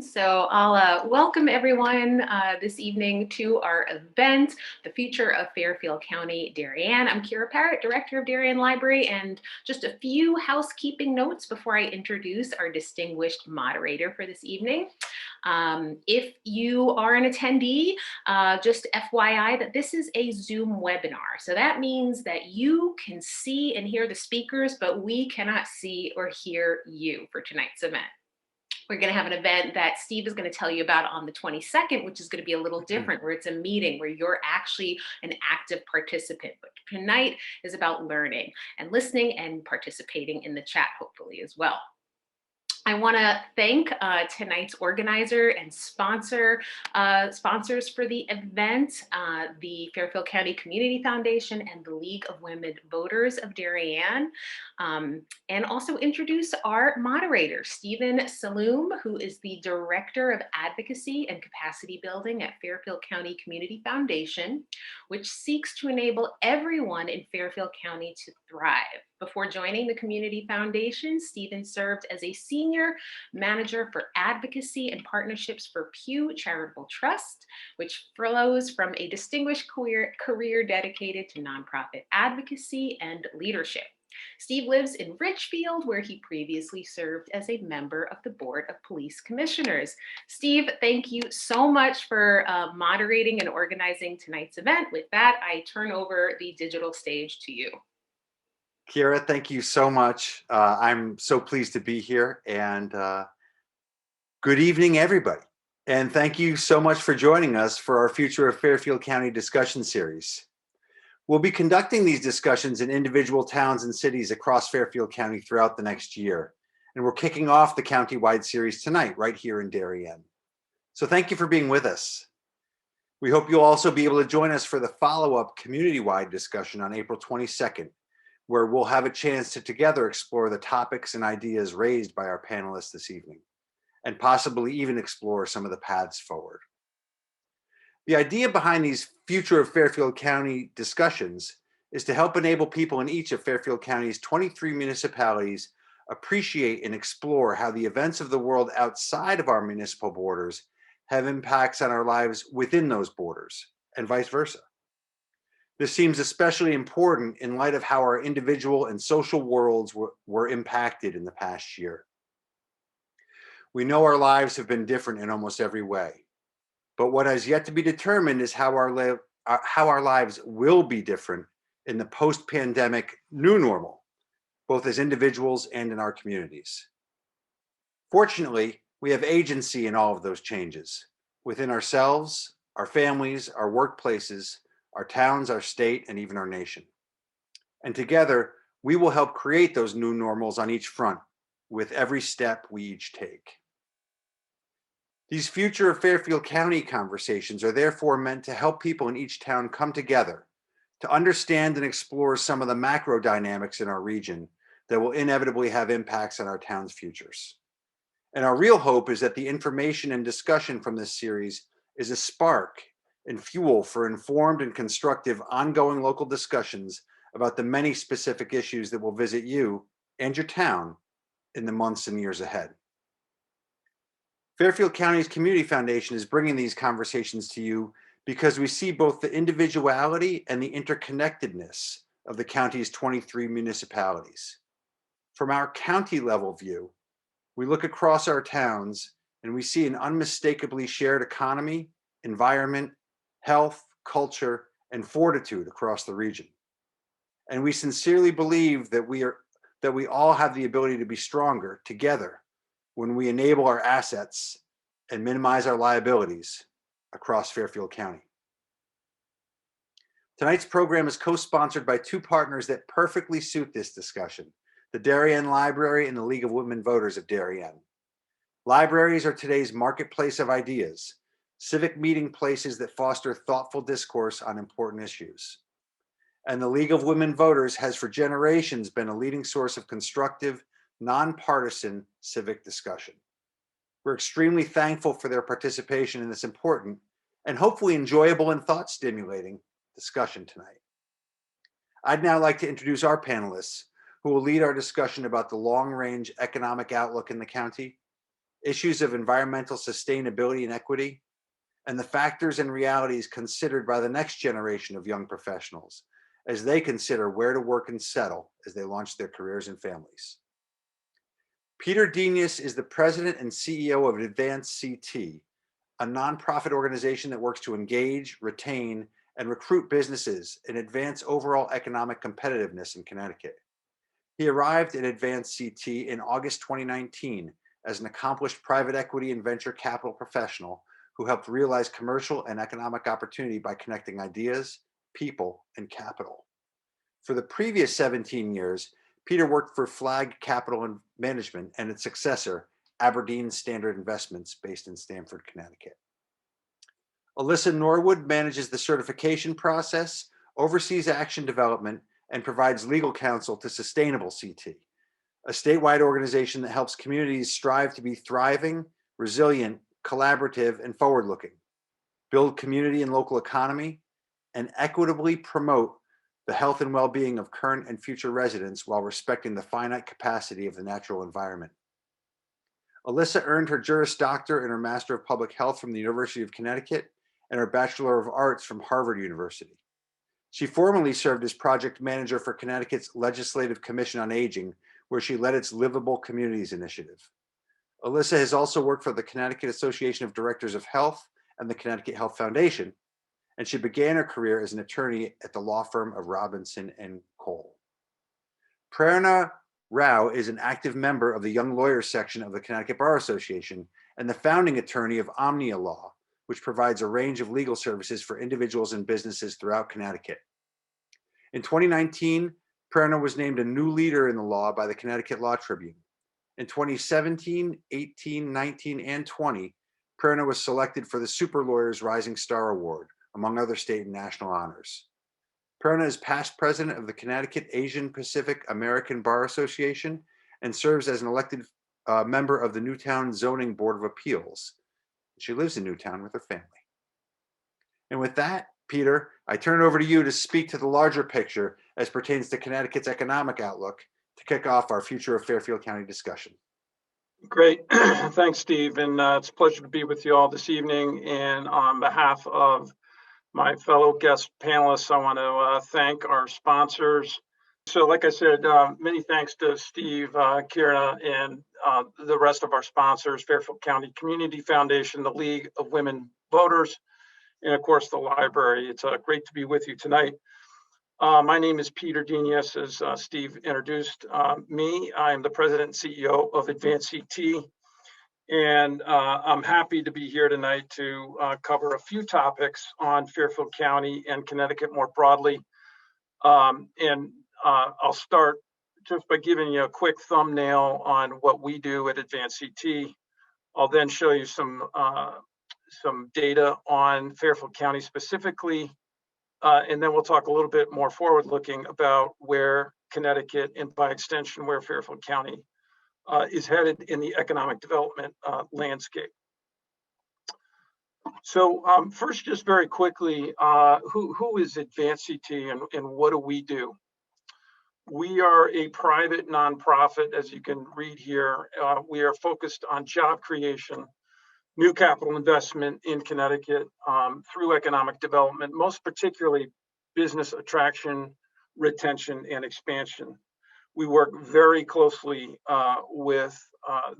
So I'll welcome everyone this evening to our event, The Future of Fairfield County, Darien. I'm Kira Parrott, Director of Darien Library, and just a few housekeeping notes before I introduce our distinguished moderator for this evening. If you are an attendee, just FYI that this is a Zoom webinar. So that means that you can see and hear the speakers, but we cannot see or hear you for tonight's event. We're going to have an event that Steve is going to tell you about on the 22nd, which is going to be a little different, where it's a meeting where you're actually an active participant. But tonight is about learning and listening and participating in the chat, hopefully, as well. I want to thank tonight's organizer and sponsors for the event, the Fairfield County Community Foundation and the League of Women Voters of Darien, and also introduce our moderator, Stephen Saloom, who is the Director of Advocacy and Capacity Building at Fairfield County Community Foundation, which seeks to enable everyone in Fairfield County to thrive. Before joining the Community Foundation, Stephen served as a senior manager for advocacy and partnerships for Pew Charitable Trust, which flows from a distinguished career dedicated to nonprofit advocacy and leadership. Steve lives in Richfield, where he previously served as a member of the Board of Police Commissioners. Steve, thank you so much for moderating and organizing tonight's event. With that, I turn over the digital stage to you. Kira, thank you so much. I'm so pleased to be here, and good evening, everybody. And thank you so much for joining us for our Future of Fairfield County discussion series. We'll be conducting these discussions in individual towns and cities across Fairfield County throughout the next year. And we're kicking off the county-wide series tonight, right here in Darien. So thank you for being with us. We hope you'll also be able to join us for the follow-up community-wide discussion on April 22nd, where we'll have a chance to together explore the topics and ideas raised by our panelists this evening, and possibly even explore some of the paths forward. The idea behind these Future of Fairfield County discussions is to help enable people in each of Fairfield County's 23 municipalities appreciate and explore how the events of the world outside of our municipal borders have impacts on our lives within those borders, and vice versa. This seems especially important in light of how our individual and social worlds were impacted in the past year. We know our lives have been different in almost every way, but what has yet to be determined is how our lives will be different in the post-pandemic new normal, both as individuals and in our communities. Fortunately, we have agency in all of those changes within ourselves, our families, our workplaces, our towns, our state, and even our nation. And together, we will help create those new normals on each front with every step we each take. These Future of Fairfield County conversations are therefore meant to help people in each town come together to understand and explore some of the macro dynamics in our region that will inevitably have impacts on our town's futures. And our real hope is that the information and discussion from this series is a spark and fuel for informed and constructive ongoing local discussions about the many specific issues that will visit you and your town in the months and years ahead. Fairfield County's Community Foundation is bringing these conversations to you because we see both the individuality and the interconnectedness of the county's 23 municipalities. From our county level view, we look across our towns and we see an unmistakably shared economy, environment, health, culture, and fortitude across the region. And we sincerely believe that we all have the ability to be stronger together when we enable our assets and minimize our liabilities across Fairfield County. Tonight's program is co-sponsored by two partners that perfectly suit this discussion, the Darien Library and the League of Women Voters of Darien. Libraries are today's marketplace of ideas, civic meeting places that foster thoughtful discourse on important issues. And the League of Women Voters has for generations been a leading source of constructive, nonpartisan civic discussion. We're extremely thankful for their participation in this important and hopefully enjoyable and thought-stimulating discussion tonight. I'd now like to introduce our panelists who will lead our discussion about the long-range economic outlook in the county, issues of environmental sustainability and equity, and the factors and realities considered by the next generation of young professionals as they consider where to work and settle as they launch their careers and families. Peter Denius is the president and CEO of Advance CT, a nonprofit organization that works to engage, retain, and recruit businesses and advance overall economic competitiveness in Connecticut. He arrived at Advance CT in August 2019 as an accomplished private equity and venture capital professional who helped realize commercial and economic opportunity by connecting ideas, people, and capital. For the previous 17 years, Peter worked for Flag Capital and Management and its successor, Aberdeen Standard Investments, based in Stamford, Connecticut. Alyssa Norwood manages the certification process, oversees action development, and provides legal counsel to Sustainable CT, a statewide organization that helps communities strive to be thriving, resilient, collaborative, and forward-looking, build community and local economy, and equitably promote the health and well-being of current and future residents while respecting the finite capacity of the natural environment. Alyssa earned her Juris Doctor and her Master of Public Health from the University of Connecticut and her Bachelor of Arts from Harvard University. She formerly served as project manager for Connecticut's Legislative Commission on Aging, where she led its Livable Communities initiative. Alyssa has also worked for the Connecticut Association of Directors of Health and the Connecticut Health Foundation, and she began her career as an attorney at the law firm of Robinson and Cole. Prerna Rao is an active member of the Young Lawyers section of the Connecticut Bar Association and the founding attorney of Omnia Law, which provides a range of legal services for individuals and businesses throughout Connecticut. In 2019, Prerna was named a new leader in the law by the Connecticut Law Tribune. In 2017, 18, 19, and 20, Prerna was selected for the Super Lawyers Rising Star Award, among other state and national honors. Prerna is past president of the Connecticut Asian Pacific American Bar Association and serves as an elected member of the Newtown Zoning Board of Appeals. She lives in Newtown with her family. And with that, Peter, I turn it over to you to speak to the larger picture as pertains to Connecticut's economic outlook to kick off our Future of Fairfield County discussion. Great. Thanks, Steve. And it's a pleasure to be with you all this evening. And on behalf of my fellow guest panelists, I want to thank our sponsors. So like I said, many thanks to Steve, Kira, and the rest of our sponsors, Fairfield County Community Foundation, the League of Women Voters, and of course the library. It's great to be with you tonight. My name is Peter Denius, as Steve introduced me. I'm the president and CEO of Advance CT, and I'm happy to be here tonight to cover a few topics on Fairfield County and Connecticut more broadly. I'll start just by giving you a quick thumbnail on what we do at Advance CT. I'll then show you some data on Fairfield County specifically, and then we'll talk a little bit more forward-looking about where Connecticut, and by extension, where Fairfield County is headed in the economic development landscape. So first, just very quickly, who is Advance CT and what do we do? We are a private nonprofit, as you can read here. We are focused on job creation, new capital investment in Connecticut through economic development, most particularly business attraction, retention, and expansion. We work very closely with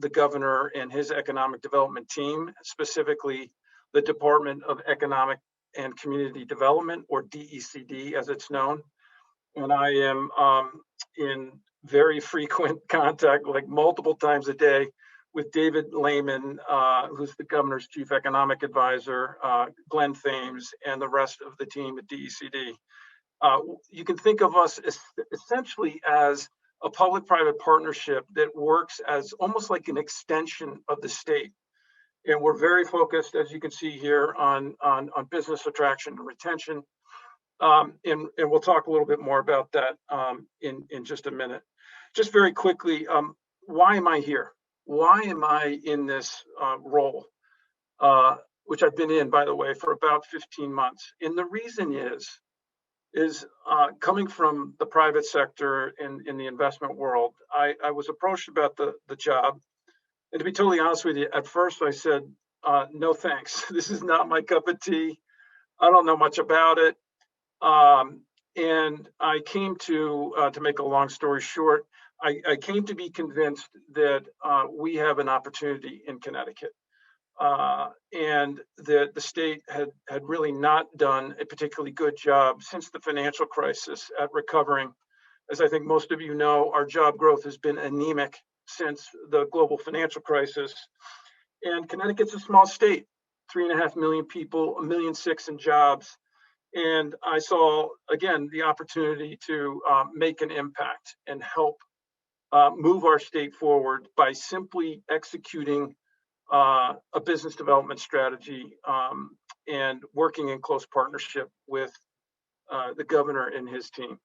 the governor and his economic development team, specifically the Department of Economic and Community Development, or DECD as it's known. And I am in very frequent contact, like multiple times a day, with David Lehman, who's the governor's chief economic advisor, Glenn Thames, and the rest of the team at DECD. You can think of us essentially as a public-private partnership that works as almost like an extension of the state. And we're very focused, as you can see here, on business attraction and retention. And we'll talk a little bit more about that in just a minute. Just very quickly, why am I here? Why am I in this role, which I've been in, by the way, for about 15 months? And the reason is coming from the private sector in the investment world, I was approached about the job And to be totally honest with you, at first I said, no thanks. This is not my cup of tea. I don't know much about it. And I came to make a long story short, I came to be convinced that we have an opportunity in Connecticut. And that the state had really not done a particularly good job since the financial crisis at recovering. As I think most of you know, our job growth has been anemic since the global financial crisis. And Connecticut's a small state, 3.5 million people, 1.6 million in jobs. And I saw, again, the opportunity to make an impact and help move our state forward by simply executing a business development strategy and working in close partnership with the governor and his team.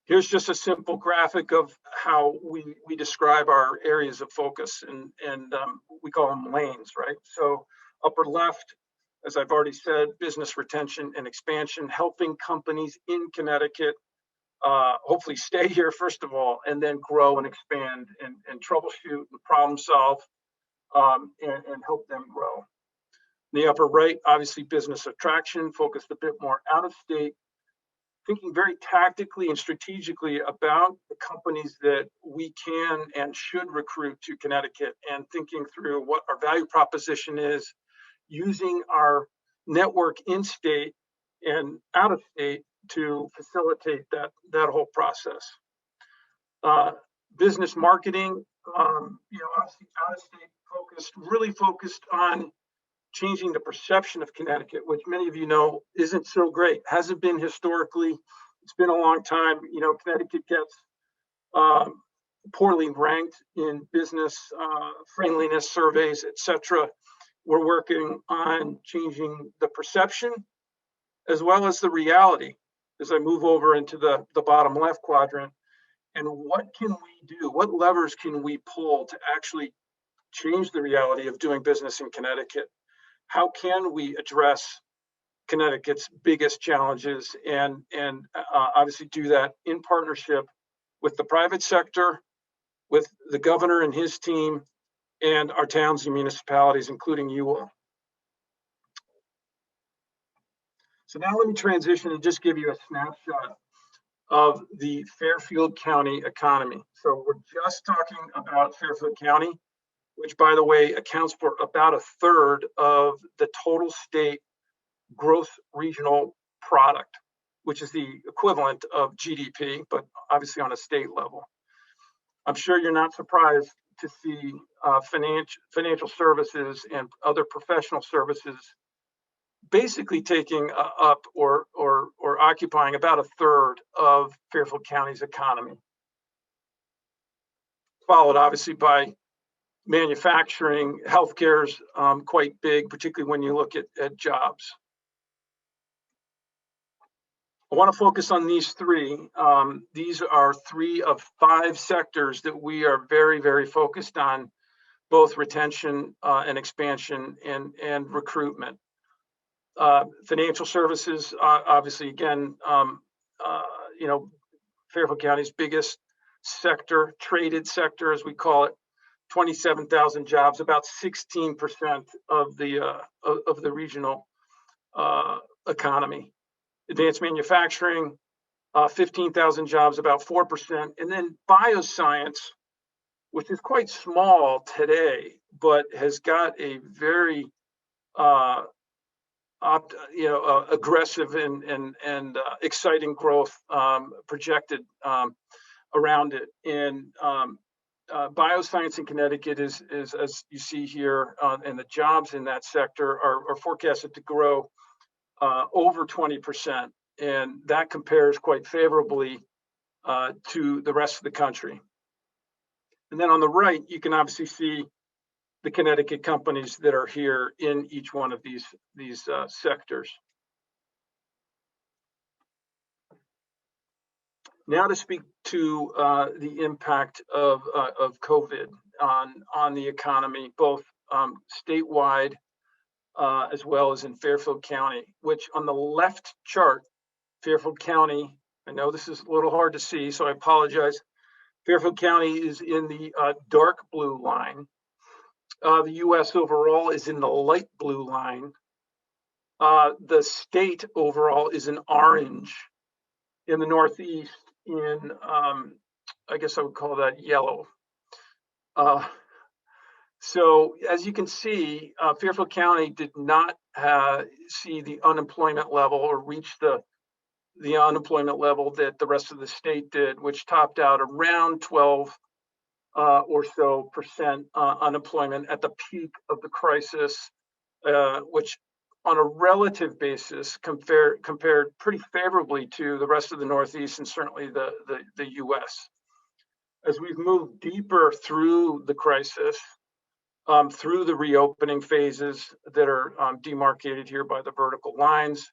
Here's just a simple graphic of how we describe our areas of focus, and we call them lanes, right? So upper left, as I've already said, business retention and expansion, helping companies in Connecticut hopefully stay here first of all, and then grow and expand and troubleshoot and problem solve and help them grow. In the upper right, obviously business attraction, focused a bit more out of state, thinking very tactically and strategically about the companies that we can and should recruit to Connecticut, and thinking through what our value proposition is, using our network in state and out of state to facilitate that whole process. Business marketing, obviously out of state focused, really focused on changing the perception of Connecticut, which many of you know isn't so great, hasn't been historically. It's been a long time. Connecticut gets poorly ranked in business friendliness surveys, etc. We're working on changing the perception as well as the reality as I move over into the bottom left quadrant. And what can we do? What levers can we pull to actually change the reality of doing business in Connecticut? How can we address Connecticut's biggest challenges and obviously do that in partnership with the private sector, with the governor and his team, and our towns and municipalities, including you all. So now let me transition and just give you a snapshot of the Fairfield County economy. So we're just talking about Fairfield County, which, by the way, accounts for about 1/3 of the total state gross regional product, which is the equivalent of GDP, but obviously on a state level. I'm sure you're not surprised to see financial services and other professional services basically taking up or occupying about 1/3 of Fairfield County's economy, followed obviously by manufacturing. Healthcare is quite big, particularly when you look at jobs. I want to focus on these three. These are 3 of 5 sectors that we are very, very focused on, both retention and expansion and recruitment. Financial services, obviously, again, Fairfield County's biggest sector, traded sector, as we call it, 27,000 jobs, about 16% of the regional economy. Advanced manufacturing, 15,000 jobs, about 4%. And then bioscience, which is quite small today, but has got a very aggressive and exciting growth projected around it. And bioscience in Connecticut is, as you see here, and the jobs in that sector are forecasted to grow over 20%, and that compares quite favorably to the rest of the country. And then on the right, you can obviously see the Connecticut companies that are here in each one of these sectors. Now to speak to the impact of COVID on the economy, both statewide as well as in Fairfield County, which on the left chart, Fairfield County, I know this is a little hard to see, so I apologize, Fairfield County is in the dark blue line. The U.S. overall is in the light blue line. The state overall is in orange. In the Northeast, in I guess I would call that yellow. So as you can see, Fairfield County did not see the unemployment level or reach the unemployment level that the rest of the state did, which topped out around 12 or so percent unemployment at the peak of the crisis, which on a relative basis compared pretty favorably to the rest of the Northeast and certainly the US. As we've moved deeper through the crisis, through the reopening phases that are demarcated here by the vertical lines,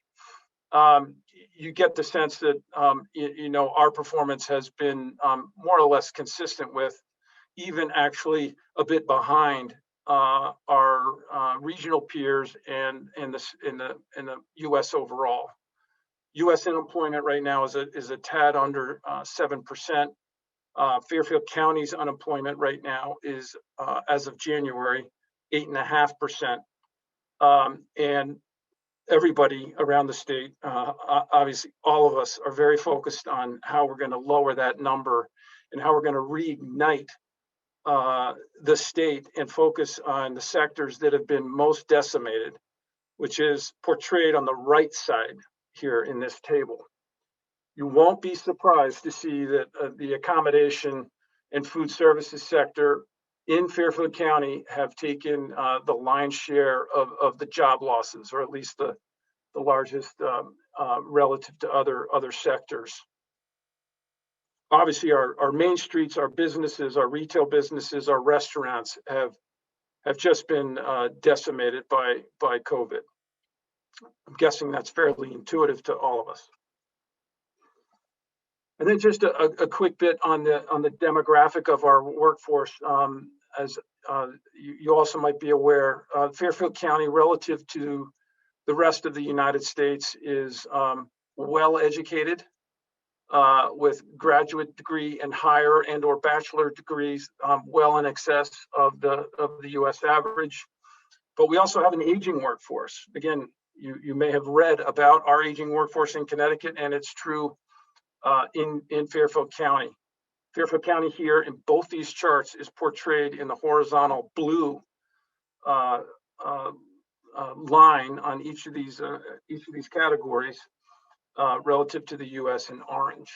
you get the sense that our performance has been more or less consistent with, even actually a bit behind our regional peers and in the U.S. overall. U.S. unemployment right now is a tad under 7%. Fairfield County's unemployment right now is, as of January, 8.5%. And everybody around the state, obviously all of us, are very focused on how we're going to lower that number and how we're going to reignite the state and focus on the sectors that have been most decimated, which is portrayed on the right side here in this table. You won't be surprised to see that the accommodation and food services sector in Fairfield County have taken the lion's share of the job losses, or at least the largest relative to other sectors. Obviously, our main streets, our businesses, our retail businesses, our restaurants have just been decimated by COVID. I'm guessing that's fairly intuitive to all of us. And then just a quick bit on the demographic of our workforce. As you also might be aware, Fairfield County, relative to the rest of the United States, is well educated, with graduate degree and higher and/or bachelor degrees, well in excess of the U.S. average. But we also have an aging workforce. Again, you may have read about our aging workforce in Connecticut, and it's true in Fairfield County. Fairfield County here in both these charts is portrayed in the horizontal blue line on each of these categories relative to the U.S. in orange.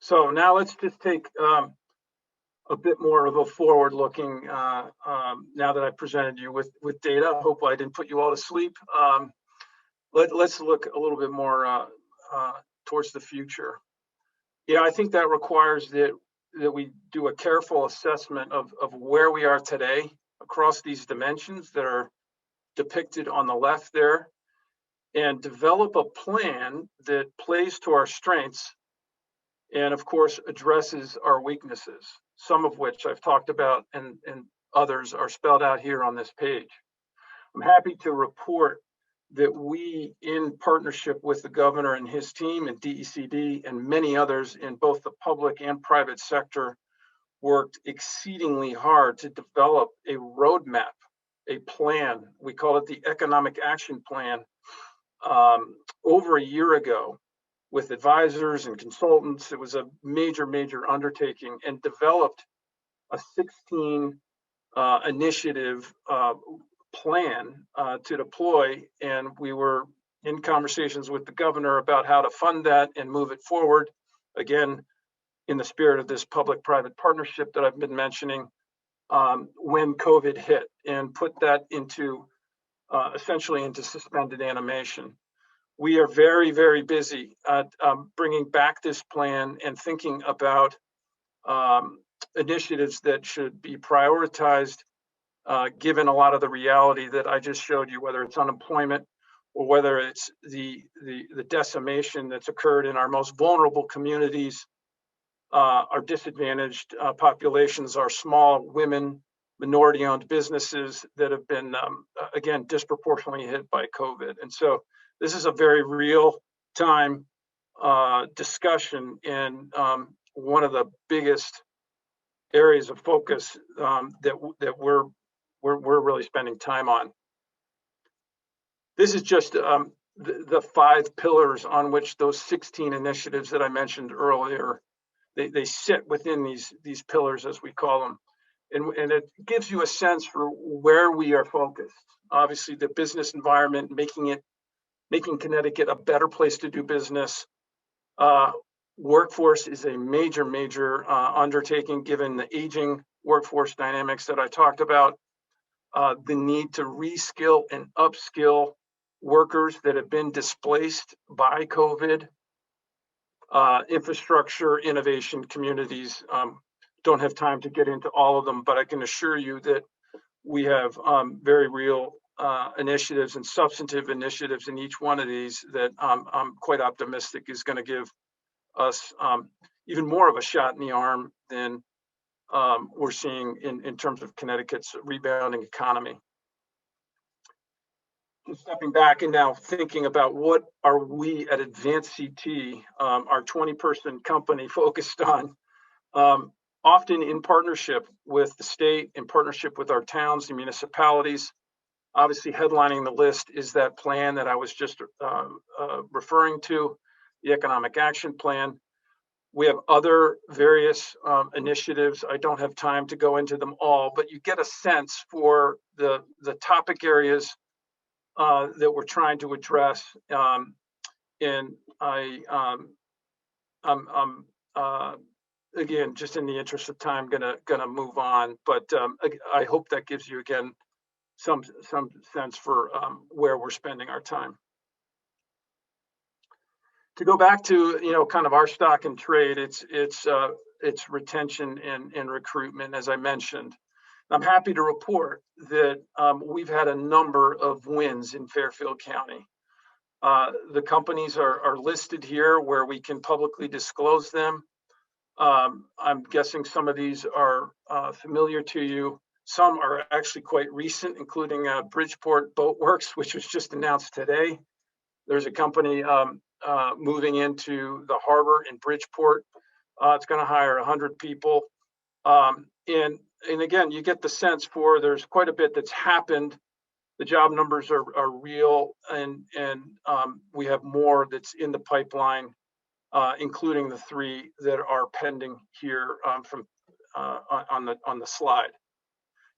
So now let's just take a bit more of a forward-looking. Now that I presented you with data, I hope I didn't put you all to sleep. Let's look a little bit more towards the future. Yeah, I think that requires that we do a careful assessment of where we are today across these dimensions that are depicted on the left there, and develop a plan that plays to our strengths and, of course, addresses our weaknesses, some of which I've talked about and others are spelled out here on this page. I'm happy to report that we, in partnership with the governor and his team and DECD and many others in both the public and private sector, worked exceedingly hard to develop a roadmap, a plan. We call it the Economic Action Plan, over a year ago with advisors and consultants. It was a major undertaking, and developed a 16 initiative plan to deploy, and we were in conversations with the governor about how to fund that and move it forward, again in the spirit of this public-private partnership that I've been mentioning, when COVID hit, and put that into essentially into suspended animation. We are very busy at bringing back this plan and thinking about initiatives that should be prioritized, given a lot of the reality that I just showed you, whether it's unemployment or whether it's the decimation that's occurred in our most vulnerable communities, our disadvantaged populations, our small women, minority-owned businesses that have been, again, disproportionately hit by COVID. And so this is a very real time discussion and one of the biggest areas of focus that we're really spending time on. This is just the 5 pillars on which those 16 initiatives that I mentioned earlier, they sit within these pillars, as we call them. And it gives you a sense for where we are focused. Obviously, the business environment, making Connecticut a better place to do business. Workforce is a major undertaking given the aging workforce dynamics that I talked about. The need to reskill and upskill workers that have been displaced by COVID. Infrastructure, innovation, communities. Don't have time to get into all of them, but I can assure you that we have very real initiatives and substantive initiatives in each one of these that I'm quite optimistic is going to give us even more of a shot in the arm than we're seeing in terms of Connecticut's rebounding economy. Just stepping back and now thinking about what are we at Advanced CT, our 20-person company, focused on, often in partnership with the state, in partnership with our towns and municipalities. Obviously, headlining the list is that plan that I was just referring to, the Economic Action Plan. We have other various initiatives. I don't have time to go into them all, but you get a sense for the topic areas that we're trying to address. And again, just in the interest of time, gonna move on. But I hope that gives you again some sense for where we're spending our time. To go back to kind of our stock and trade, it's retention and recruitment, as I mentioned. I'm happy to report that we've had a number of wins in Fairfield County. The companies are listed here where we can publicly disclose them. I'm guessing some of these are familiar to you. Some are actually quite recent, including Bridgeport Boat Works, which was just announced today. There's a company moving into the harbor in Bridgeport. It's going to hire 100 people. And again, you get the sense for there's quite a bit that's happened. The job numbers are real, and we have more that's in the pipeline, including the 3 that are pending here on the slide.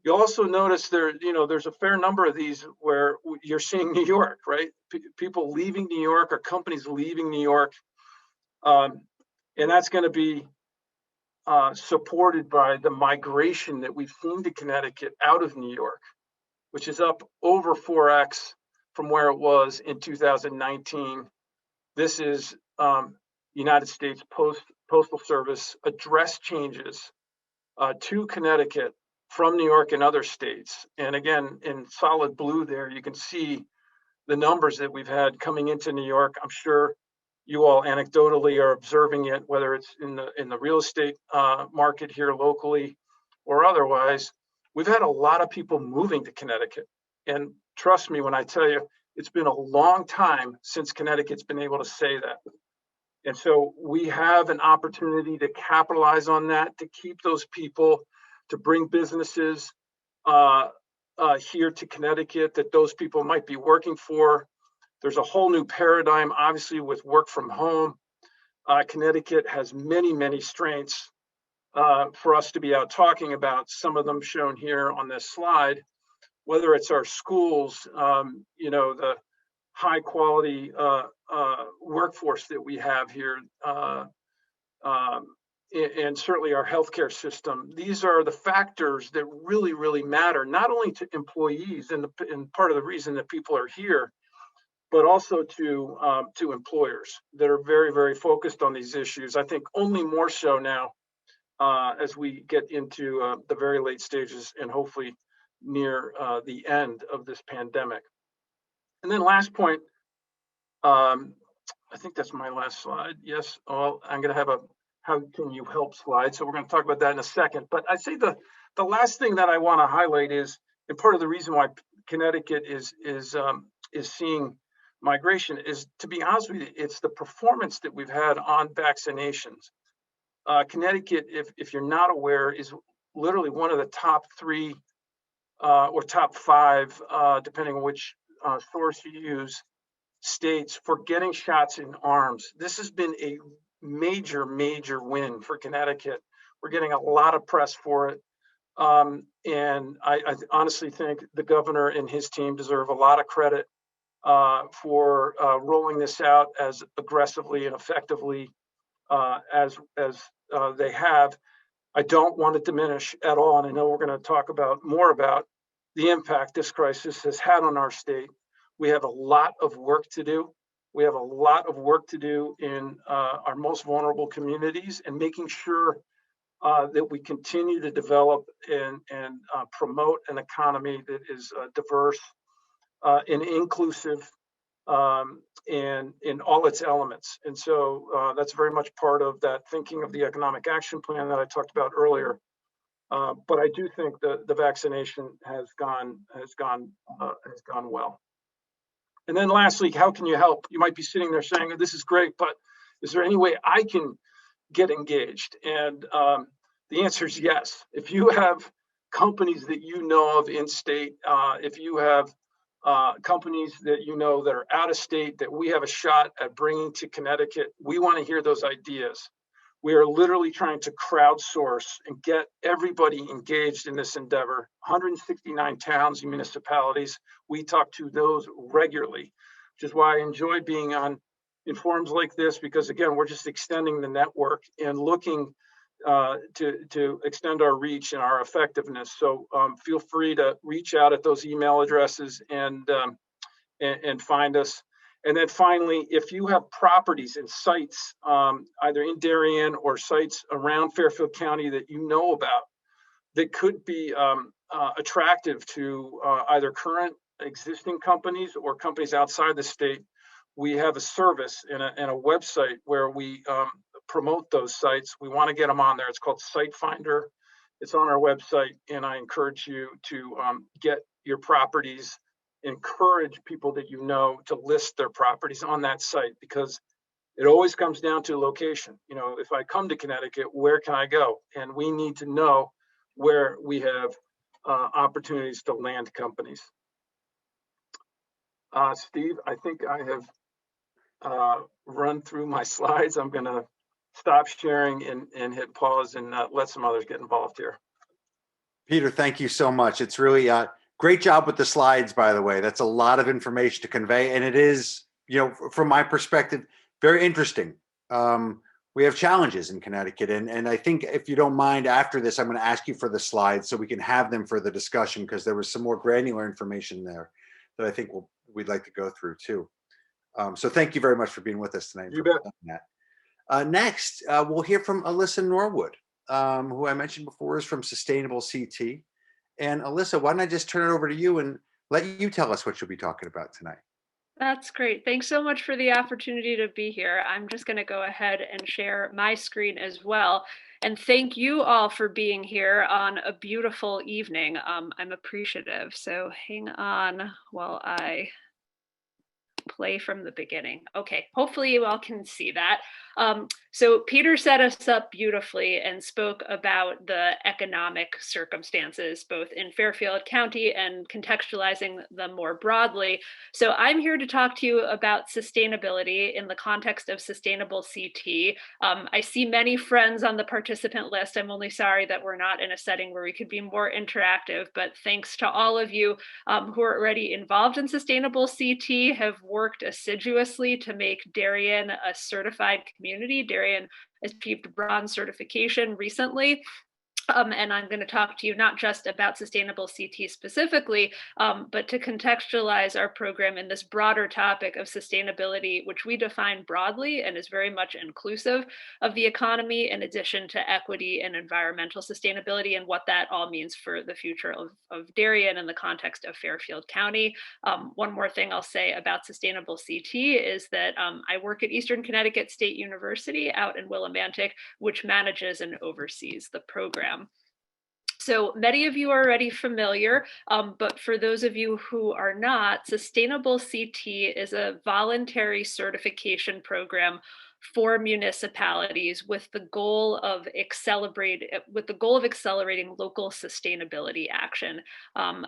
You'll also notice there's a fair number of these where you're seeing New York, right? People leaving New York or companies leaving New York, and that's going to be supported by the migration that we've seen to Connecticut out of New York, which is up over 4x from where it was in 2019. This is United States Postal Service address changes to Connecticut from New York and other states. And again, in solid blue there, you can see the numbers that we've had coming into New York. I'm sure you all anecdotally are observing it, whether it's in the real estate market here locally or otherwise. We've had a lot of people moving to Connecticut. And trust me when I tell you, it's been a long time since Connecticut's been able to say that. And so we have an opportunity to capitalize on that, to keep those people, to bring businesses here to Connecticut that those people might be working for. There's a whole new paradigm, obviously, with work from home. Connecticut has many strengths for us to be out talking about, some of them shown here on this slide, whether it's our schools, the high quality workforce that we have here, and certainly our healthcare system. These are the factors that really matter, not only to employees and part of the reason that people are here, but also to employers that are very focused on these issues. I think only more so now as we get into the very late stages and hopefully near the end of this pandemic. And then last point, I think that's my last slide. Yes, well, I'm going to have a how can you help slide. So we're going to talk about that in a second. But I'd say the last thing that I want to highlight is, and part of the reason why Connecticut is seeing migration is, to be honest with you, it's the performance that we've had on vaccinations. Connecticut, if you're not aware, is literally one of the top 3 or top 5, depending on which source you use, states for getting shots in arms. This has been a major, major win for Connecticut. We're getting a lot of press for it. And I honestly think the governor and his team deserve a lot of credit for rolling this out as aggressively and effectively as they have. I don't want to diminish at all, and I know we're going to talk about more about the impact this crisis has had on our state. We have a lot of work to do. We have a lot of work to do in our most vulnerable communities and making sure that we continue to develop and promote an economy that is diverse and inclusive and in all its elements. And so that's very much part of that thinking of the economic action plan that I talked about earlier. But I do think the vaccination has gone well. And then lastly, how can you help? You might be sitting there saying, "This is great, but is there any way I can get engaged?" And the answer is yes. If you have companies that you know of in state, if you have companies that you know that are out of state that we have a shot at bringing to Connecticut, we want to hear those ideas. We are literally trying to crowdsource and get everybody engaged in this endeavor. 169 towns and municipalities. We talk to those regularly, which is why I enjoy being on in forums like this, because again, we're just extending the network and looking to extend our reach and our effectiveness. So feel free to reach out at those email addresses and find us. And then finally, if you have properties and sites, either in Darien or sites around Fairfield County that you know about that could be attractive to either current existing companies or companies outside the state, we have a service and a website where we promote those sites. We want to get them on there. It's called Site Finder. It's on our website, and I encourage you to get your properties. Encourage people that you know to list their properties on that site, because it always comes down to location. You know, if I come to Connecticut, where can I go? And we need to know where we have opportunities to land companies. Steve, I think I have run through my slides. I'm going to stop sharing and hit pause and let some others get involved here. Peter, thank you so much. It's really great job with the slides, by the way. That's a lot of information to convey. And it is, you know, from my perspective, very interesting. We have challenges in Connecticut. And I think if you don't mind, after this, I'm going to ask you for the slides so we can have them for the discussion, because there was some more granular information there that I think we'd like to go through too. So thank you very much for being with us tonight. You bet. Next, we'll hear from Alyssa Norwood, who I mentioned before is from Sustainable CT. And Alyssa, why don't I just turn it over to you and let you tell us what you'll be talking about tonight? That's great. Thanks so much for the opportunity to be here. I'm just going to go ahead and share my screen as well. And thank you all for being here on a beautiful evening. I'm appreciative. So hang on while I play from the beginning. Okay, hopefully you all can see that. So Peter set us up beautifully and spoke about the economic circumstances, both in Fairfield County and contextualizing them more broadly. So I'm here to talk to you about sustainability in the context of Sustainable CT. I see many friends on the participant list. I'm only sorry that we're not in a setting where we could be more interactive, but thanks to all of you who are already involved in Sustainable CT, have worked assiduously to make Darien a certified community. Darien achieved bronze certification recently. And I'm going to talk to you not just about Sustainable CT specifically, but to contextualize our program in this broader topic of sustainability, which we define broadly and is very much inclusive of the economy, in addition to equity and environmental sustainability, and what that all means for the future of Darien in the context of Fairfield County. One more thing I'll say about Sustainable CT is that I work at Eastern Connecticut State University out in Willimantic, which manages and oversees the program. So many of you are already familiar, but for those of you who are not, Sustainable CT is a voluntary certification program for municipalities with the goal of accelerating local sustainability action.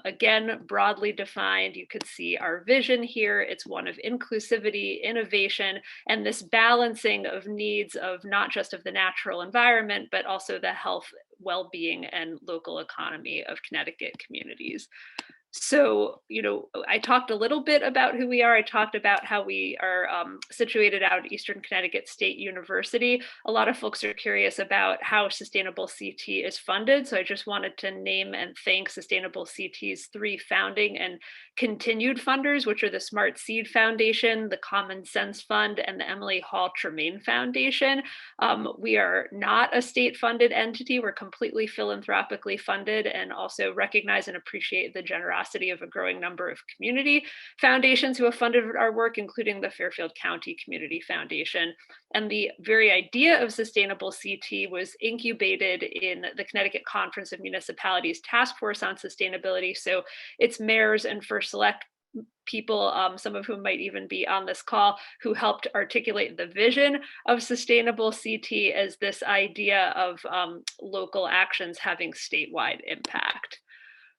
Again, broadly defined, you could see our vision here. It's one of inclusivity, innovation, and this balancing of needs of not just of the natural environment, but also the health, well-being, and local economy of Connecticut communities. So, I talked a little bit about who we are. I talked about how we are situated out at Eastern Connecticut State University. A lot of folks are curious about how Sustainable CT is funded. So I just wanted to name and thank Sustainable CT's 3 founding and continued funders, which are the Smart Seed Foundation, the Common Sense Fund, and the Emily Hall Tremaine Foundation. We are not a state-funded entity. We're completely philanthropically funded, and also recognize and appreciate the generosity of a growing number of community foundations who have funded our work, including the Fairfield County Community Foundation. And the very idea of Sustainable CT was incubated in the Connecticut Conference of Municipalities Task Force on Sustainability. So it's mayors and first select people, some of whom might even be on this call, who helped articulate the vision of Sustainable CT as this idea of local actions having statewide impact.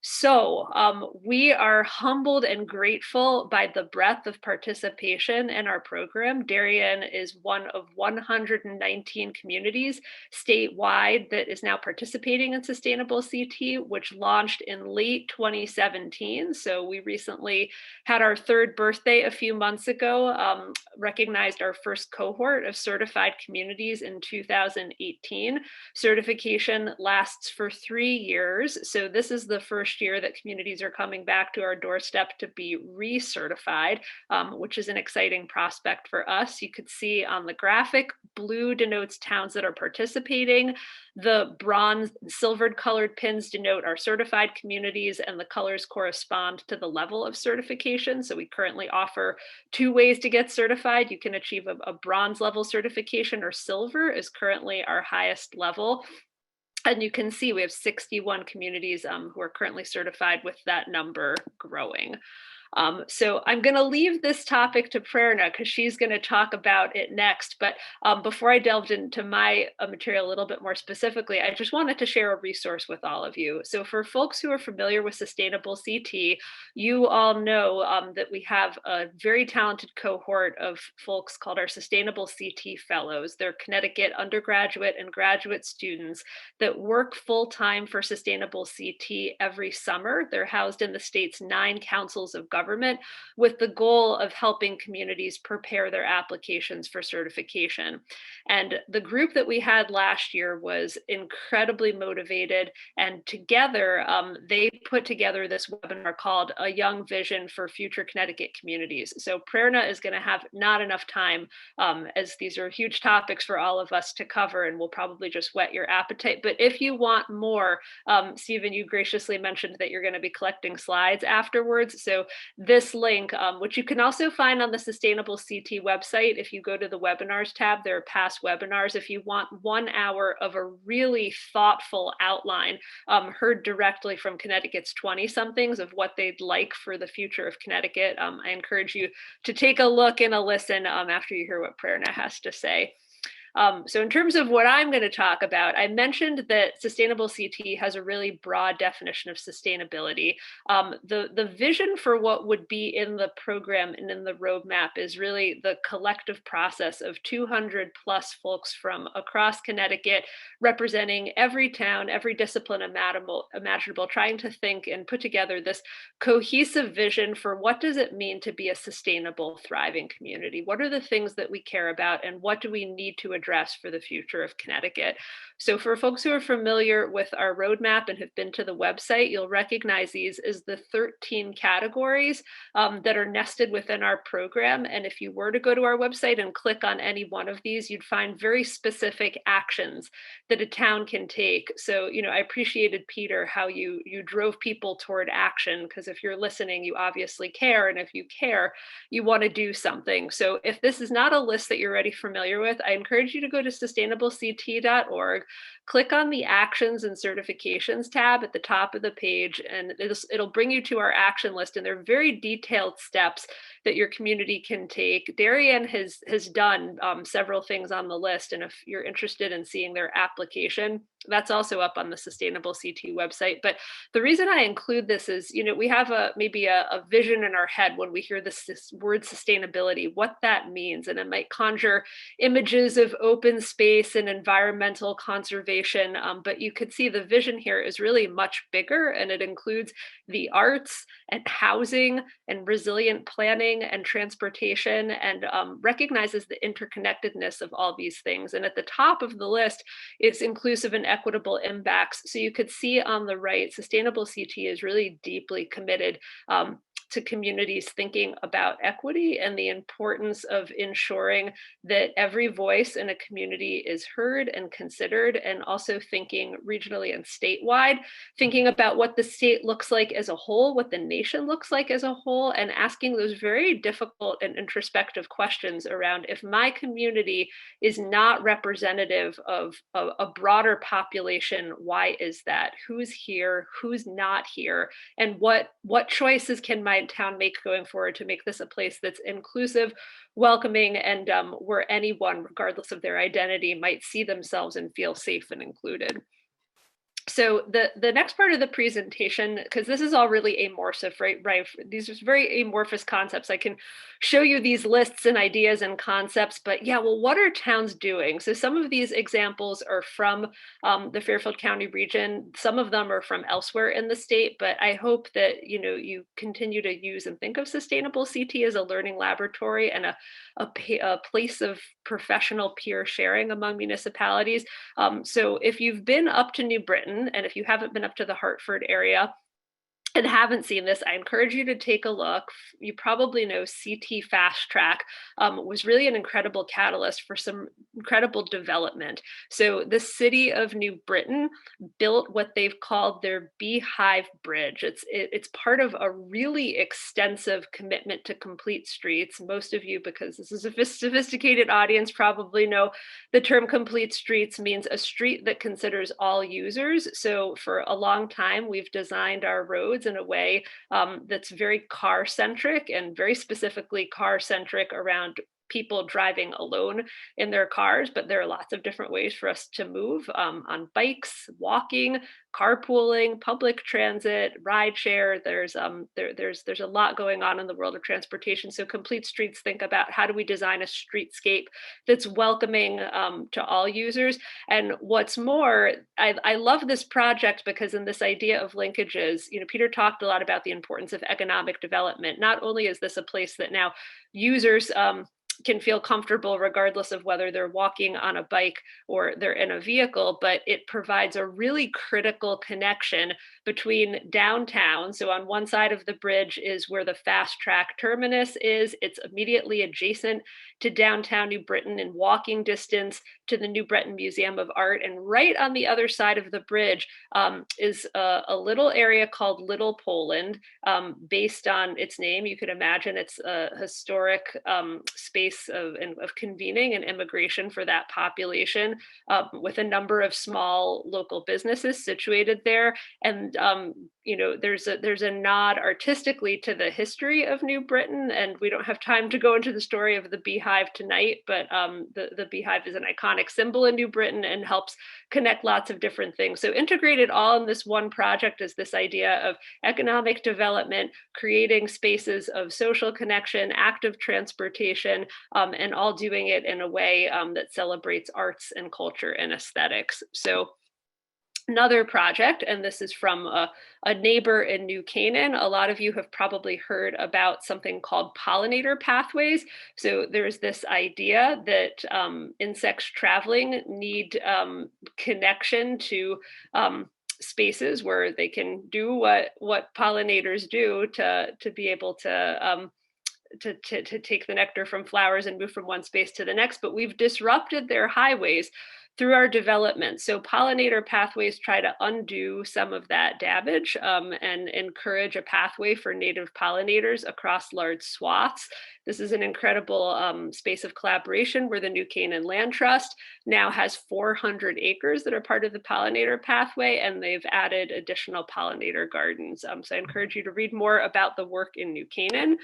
So we are humbled and grateful by the breadth of participation in our program. Darien is one of 119 communities statewide that is now participating in Sustainable CT, which launched in late 2017. So we recently had our 3rd birthday a few months ago, recognized our first cohort of certified communities in 2018. Certification lasts for 3 years. So this is the first year that communities are coming back to our doorstep to be recertified, which is an exciting prospect for us. You could see on the graphic, blue denotes towns that are participating. The bronze, silvered colored pins denote our certified communities, and the colors correspond to the level of certification. So we currently offer 2 ways to get certified. You can achieve a bronze level certification, or silver is currently our highest level. And you can see we have 61 communities who are currently certified, with that number growing. So I'm going to leave this topic to Prerna because she's going to talk about it next. But before I delved into my material a little bit more specifically, I just wanted to share a resource with all of you. So for folks who are familiar with Sustainable CT, you all know that we have a very talented cohort of folks called our Sustainable CT Fellows. They're Connecticut undergraduate and graduate students that work full-time for Sustainable CT every summer. They're housed in the state's 9 councils of government, with the goal of helping communities prepare their applications for certification. And the group that we had last year was incredibly motivated, and together they put together this webinar called A Young Vision for Future Connecticut Communities. So Prerna is going to have not enough time, as these are huge topics for all of us to cover, and we'll probably just whet your appetite. But if you want more, Stephen, you graciously mentioned that you're going to be collecting slides afterwards. So this link, which you can also find on the Sustainable CT website. If you go to the webinars tab, there are past webinars. If you want 1 hour of a really thoughtful outline heard directly from Connecticut's 20-somethings of what they'd like for the future of Connecticut, I encourage you to take a look and a listen after you hear what Prerna has to say. So in terms of what I'm going to talk about, I mentioned that Sustainable CT has a really broad definition of sustainability. The vision for what would be in the program and in the roadmap is really the collective process of 200 plus folks from across Connecticut, representing every town, every discipline imaginable, trying to think and put together this cohesive vision for what does it mean to be a sustainable, thriving community? What are the things that we care about, and what do we need to address for the future of Connecticut? So for folks who are familiar with our roadmap and have been to the website, you'll recognize these as the 13 categories that are nested within our program. And if you were to go to our website and click on any one of these, you'd find very specific actions that a town can take. So, I appreciated, Peter, how you drove people toward action, because if you're listening, you obviously care. And if you care, you want to do something. So if this is not a list that you're already familiar with, I encourage encourage you to go to sustainablect.org, click on the Actions and Certifications tab at the top of the page, and it'll bring you to our action list. And they're very detailed steps that your community can take. Darien has done several things on the list, and if you're interested in seeing their application, that's also up on the Sustainable CT website. But the reason I include this is, we have maybe a vision in our head when we hear this word sustainability, what that means, and it might conjure images of open space and environmental conservation. But you could see the vision here is really much bigger, and it includes the arts and housing and resilient planning and transportation, and recognizes the interconnectedness of all these things. And at the top of the list is inclusive and equitable impacts. So you could see on the right, Sustainable CT is really deeply committed to communities thinking about equity and the importance of ensuring that every voice in a community is heard and considered, and also thinking regionally and statewide, thinking about what the state looks like as a whole, what the nation looks like as a whole, and asking those very difficult and introspective questions around, if my community is not representative of a broader population, why is that? Who's here? Who's not here? And what choices can my town make going forward to make this a place that's inclusive, welcoming, and where anyone, regardless of their identity, might see themselves and feel safe and included. So the next part of the presentation, because this is all really amorphous, right? These are very amorphous concepts. I can show you these lists and ideas and concepts, but yeah, well, what are towns doing? So some of these examples are from the Fairfield County region. Some of them are from elsewhere in the state, but I hope that, you continue to use and think of Sustainable CT as a learning laboratory and a place of professional peer sharing among municipalities. So if you've been up to New Britain, and if you haven't been up to the Hartford area and haven't seen this, I encourage you to take a look. You probably know CT Fast Track was really an incredible catalyst for some incredible development. So the city of New Britain built what they've called their Beehive Bridge. It's part of a really extensive commitment to complete streets. Most of you, because this is a sophisticated audience, probably know the term complete streets means a street that considers all users. So for a long time, we've designed our roads in a way that's very car-centric, and very specifically car-centric around people driving alone in their cars, but there are lots of different ways for us to move on bikes, walking, carpooling, public transit, rideshare. There's a lot going on in the world of transportation. So Complete Streets think about, how do we design a streetscape that's welcoming to all users? And what's more, I love this project because in this idea of linkages, Peter talked a lot about the importance of economic development. Not only is this a place that now users can feel comfortable regardless of whether they're walking on a bike or they're in a vehicle, but it provides a really critical connection between downtown. So on one side of the bridge is where the fast track terminus is. It's immediately adjacent to downtown New Britain in walking distance to the New Britain Museum of Art. And right on the other side of the bridge is a little area called Little Poland, based on its name. You could imagine it's a historic space of convening and immigration for that population, with a number of small local businesses situated there. And there's a nod artistically to the history of New Britain, and we don't have time to go into the story of the beehive tonight, but the beehive is an iconic symbol in New Britain and helps connect lots of different things. So integrated all in this one project is this idea of economic development, creating spaces of social connection, active transportation, and all doing it in a way that celebrates arts and culture and aesthetics. So another project, and this is from a neighbor in New Canaan. A lot of you have probably heard about something called pollinator pathways. So there's this idea that insects traveling need connection to spaces where they can do what pollinators do to be able to take the nectar from flowers and move from one space to the next, but we've disrupted their highways through our development. So pollinator pathways try to undo some of that damage and encourage a pathway for native pollinators across large swaths. This is an incredible space of collaboration where the New Canaan Land Trust now has 400 acres that are part of the pollinator pathway, and they've added additional pollinator gardens. So I encourage you to read more about the work in New Canaan.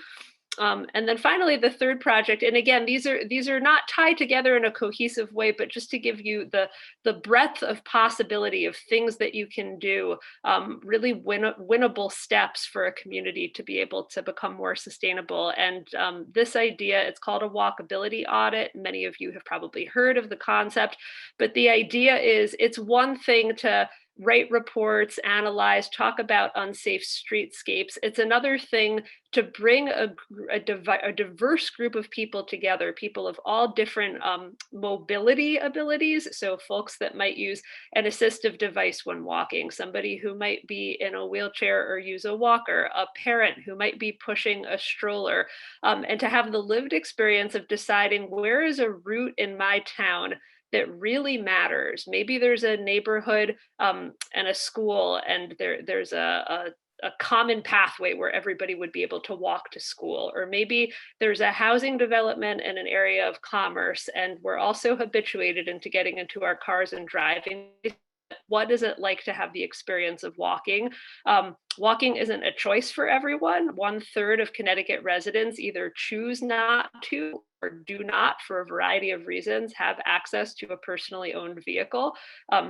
And then finally, the third project, and again, these are not tied together in a cohesive way, but just to give you the breadth of possibility of things that you can do, really winnable steps for a community to be able to become more sustainable. And this idea, it's called a walkability audit. Many of you have probably heard of the concept, but the idea is it's one thing to write reports, analyze, talk about unsafe streetscapes. It's another thing to bring a diverse group of people together, people of all different mobility abilities. So folks that might use an assistive device when walking, somebody who might be in a wheelchair or use a walker, a parent who might be pushing a stroller, and to have the lived experience of deciding where is a route in my town that really matters. Maybe there's a neighborhood and a school, and there's a common pathway where everybody would be able to walk to school. Or maybe there's a housing development and an area of commerce, and we're also habituated into getting into our cars and driving. What is it like to have the experience of walking? Walking isn't a choice for everyone. 1/3 of Connecticut residents either choose not to or do not, for a variety of reasons, have access to a personally owned vehicle.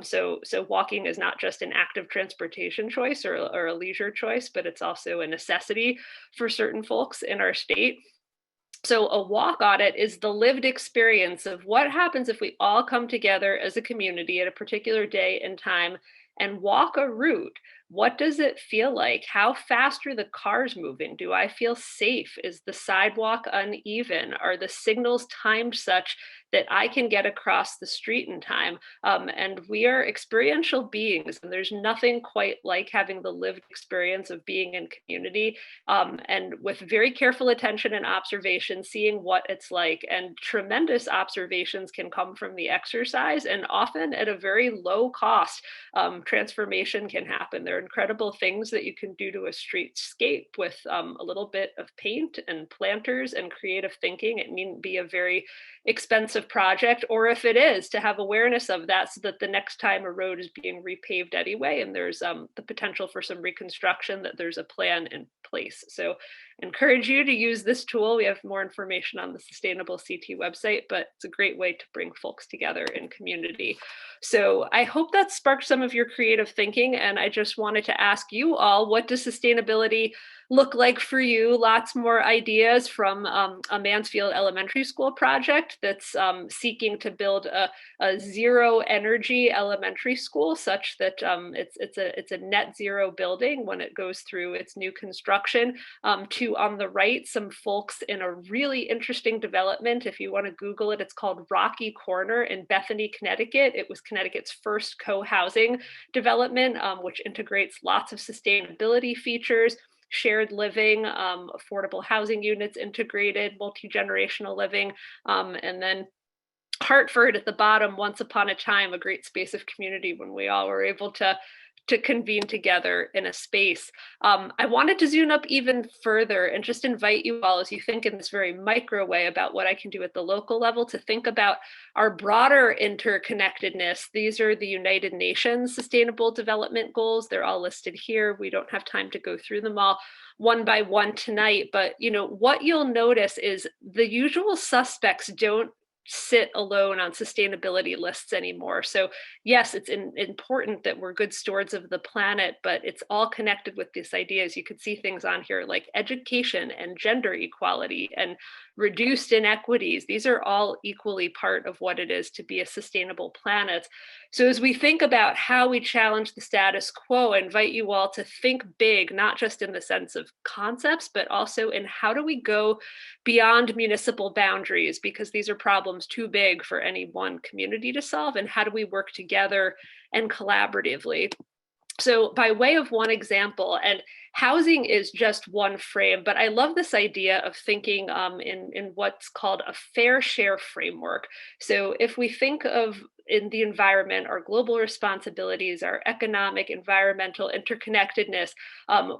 So walking is not just an active transportation choice or a leisure choice, but it's also a necessity for certain folks in our state. So a walk audit is the lived experience of what happens if we all come together as a community at a particular day and time and walk a route. What does it feel like? How fast are the cars moving? Do I feel safe? Is the sidewalk uneven? Are the signals timed such that I can get across the street in time? And we are experiential beings, and there's nothing quite like having the lived experience of being in community, and with very careful attention and observation, seeing what it's like. And tremendous observations can come from the exercise, and often at a very low cost, transformation can happen. There are incredible things that you can do to a streetscape with a little bit of paint and planters and creative thinking. It needn't be a very expensive project, or if it is, to have awareness of that so that the next time a road is being repaved anyway and there's the potential for some reconstruction, that there's a plan in place. So encourage you to use this tool. We have more information on the Sustainable CT website, but it's a great way to bring folks together in community. So I hope that sparked some of your creative thinking. And I just wanted to ask you all, what does sustainability look like for you? Lots more ideas from a Mansfield Elementary School project that's seeking to build a zero energy elementary school, such that it's a net zero building when it goes through its new construction. To on the right, some folks in a really interesting development. If you want to Google it, it's called Rocky Corner in Bethany, Connecticut. It was Connecticut's first co-housing development, which integrates lots of sustainability features, shared living, affordable housing units integrated, multi-generational living, and then Hartford at the bottom, once upon a time, a great space of community when we all were able to convene together in a space. I wanted to zoom up even further and just invite you all, as you think in this very micro way about what I can do at the local level, to think about our broader interconnectedness. These are the United Nations Sustainable Development Goals. They're all listed here. We don't have time to go through them all one by one tonight, but what you'll notice is the usual suspects don't sit alone on sustainability lists anymore. So yes, it's important that we're good stewards of the planet, but it's all connected with these ideas. You could see things on here like education and gender equality and reduced inequities. These are all equally part of what it is to be a sustainable planet. So as we think about how we challenge the status quo, I invite you all to think big, not just in the sense of concepts, but also in how do we go beyond municipal boundaries, because these are problems too big for any one community to solve, and how do we work together and collaboratively. So by way of one example, and housing is just one frame, but I love this idea of thinking in what's called a fair share framework. So if we think of in the environment, our global responsibilities, our economic, environmental interconnectedness,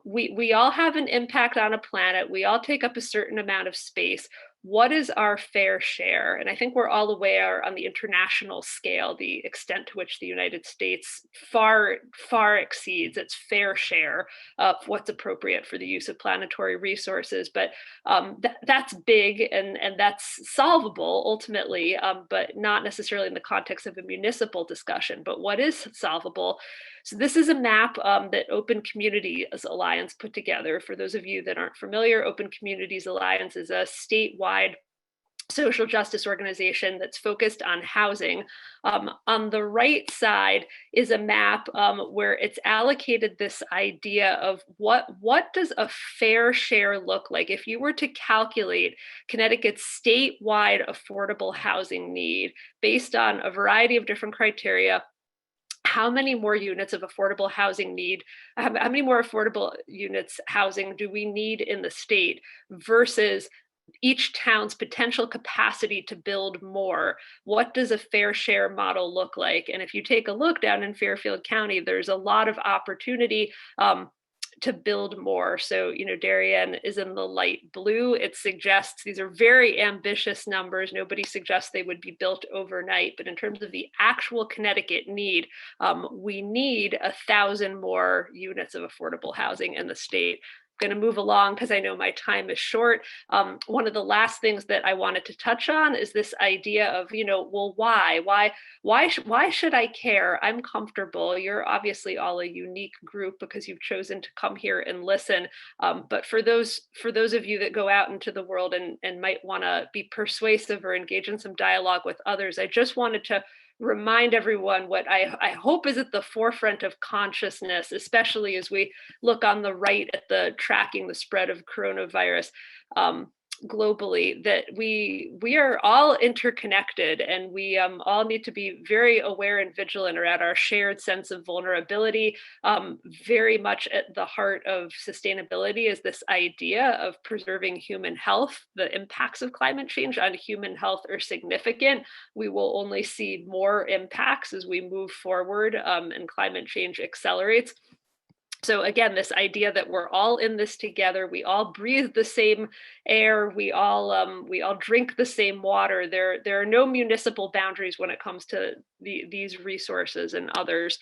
we all have an impact on a planet. We all take up a certain amount of space. What is our fair share? And I think we're all aware on the international scale, the extent to which the United States far, far exceeds its fair share of what's appropriate for the use of planetary resources. But that's big and that's solvable ultimately, but not necessarily in the context of a municipal discussion. But what is solvable? So this is a map that Open Communities Alliance put together. For those of you that aren't familiar, Open Communities Alliance is a statewide social justice organization that's focused on housing. On the right side is a map where it's allocated this idea of what does a fair share look like if you were to calculate Connecticut's statewide affordable housing need based on a variety of different criteria. How many more units of affordable housing how many more affordable units housing do we need in the state versus each town's potential capacity to build more? What does a fair share model look like? And if you take a look down in Fairfield County, there's a lot of opportunity to build more. So, Darien is in the light blue. It suggests these are very ambitious numbers. Nobody suggests they would be built overnight, but in terms of the actual Connecticut need, we need 1,000 more units of affordable housing in the state. Going to move along because I know my time is short. One of the last things that I wanted to touch on is this idea of, well, why should I care? I'm comfortable. You're obviously all a unique group because you've chosen to come here and listen. But for those of you that go out into the world and might want to be persuasive or engage in some dialogue with others, I just wanted to remind everyone what I hope is at the forefront of consciousness, especially as we look on the right at the tracking the spread of coronavirus globally, that we are all interconnected and we all need to be very aware and vigilant around our shared sense of vulnerability. Very much at the heart of sustainability is this idea of preserving human health. The impacts of climate change on human health are significant. We will only see more impacts as we move forward and climate change accelerates. So again, this idea that we're all in this together, we all breathe the same air, we all drink the same water. There are no municipal boundaries when it comes to these resources and others.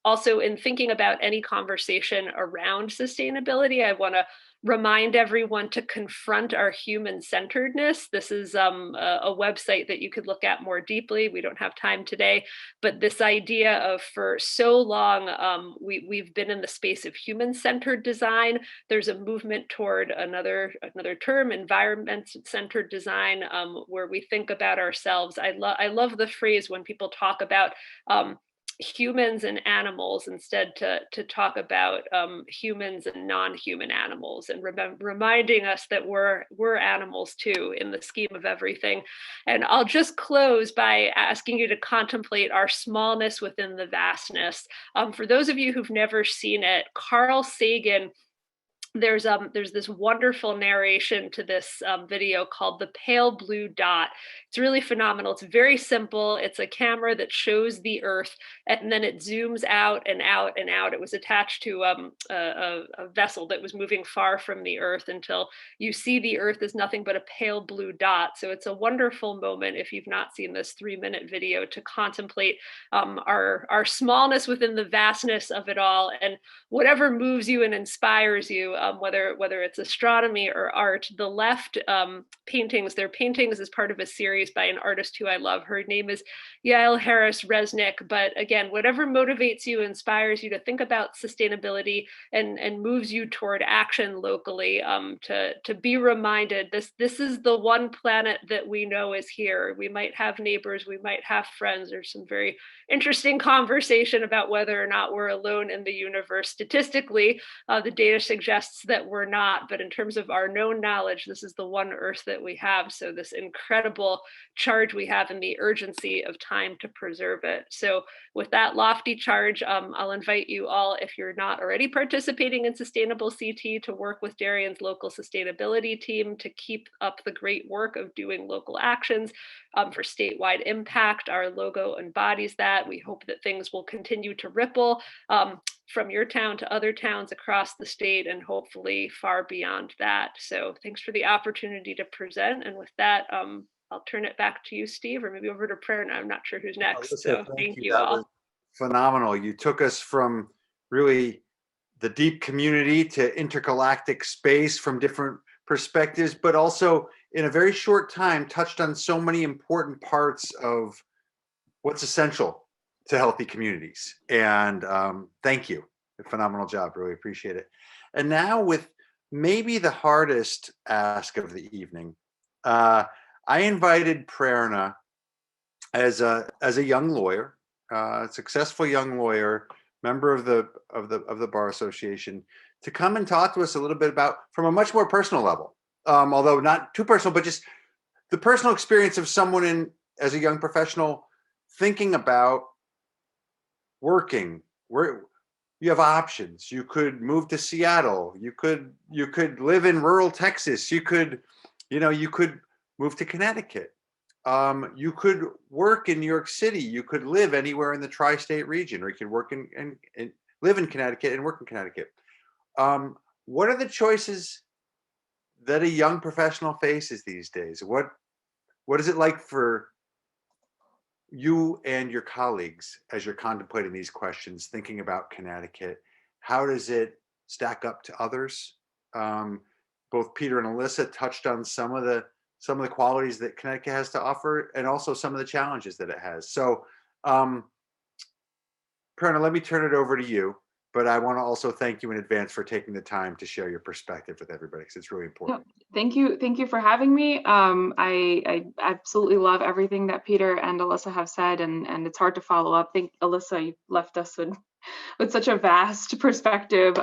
Also, in thinking about any conversation around sustainability, I want to remind everyone to confront our human-centeredness. This is a website that you could look at more deeply. We don't have time today, but this idea of for so long, we've been in the space of human-centered design. There's a movement toward another term, environment-centered design, where we think about ourselves. I love the phrase when people talk about humans and animals instead to talk about humans and non-human animals, and reminding us that we're animals too in the scheme of everything. And I'll just close by asking you to contemplate our smallness within the vastness. For those of you who've never seen it, Carl Sagan, there's this wonderful narration to this video called The Pale Blue Dot. It's really phenomenal. It's very simple. It's a camera that shows the Earth, and then it zooms out and out and out. It was attached to a vessel that was moving far from the Earth until you see the Earth as nothing but a pale blue dot. So it's a wonderful moment, if you've not seen this 3-minute video, to contemplate our smallness within the vastness of it all, and whatever moves you and inspires you, whether it's astronomy or art. The left paintings, they're paintings as part of a series by an artist who I love. Her name is Yael Harris Resnick. But again, whatever motivates you, inspires you to think about sustainability and moves you toward action locally, to be reminded this is the one planet that we know is here. We might have neighbors, we might have friends. There's some very interesting conversation about whether or not we're alone in the universe. Statistically, the data suggests that we're not, but in terms of our known knowledge, this is the one Earth that we have. So this incredible charge we have in the urgency of time to preserve it. So with that lofty charge, I'll invite you all, if you're not already participating in Sustainable CT, to work with Darien's local sustainability team to keep up the great work of doing local actions for statewide impact. Our logo embodies that. We hope that things will continue to ripple from your town to other towns across the state and hopefully far beyond that. So thanks for the opportunity to present. And with that, I'll turn it back to you, Steve, or maybe over to prayer. And I'm not sure who's next. Alyssa, So thank you That all. was phenomenal. You took us from really the deep community to intergalactic space from different perspectives, but also in a very short time touched on so many important parts of what's essential to healthy communities. And thank you. A phenomenal job. Really appreciate it. And now with maybe the hardest ask of the evening, I invited Prerna as a young lawyer, a successful young lawyer, member of the Bar Association, to come and talk to us a little bit about, from a much more personal level, although not too personal, but just the personal experience of someone as a young professional thinking about working. Where you have options. You could move to Seattle. You could live in rural Texas. You could move to Connecticut. You could work in New York City. You could live anywhere in the tri-state region, or you could work and live in Connecticut and work in Connecticut. What are the choices that a young professional faces these days? What is it like for you and your colleagues as you're contemplating these questions, thinking about Connecticut? How does it stack up to others? Both Peter and Alyssa touched on some of the qualities that Connecticut has to offer, and also some of the challenges that it has. So, Perna, let me turn it over to you, but I want to also thank you in advance for taking the time to share your perspective with everybody, because it's really important. Thank you for having me. I absolutely love everything that Peter and Alyssa have said, and it's hard to follow up. I think, Alyssa, you left us with such a vast perspective,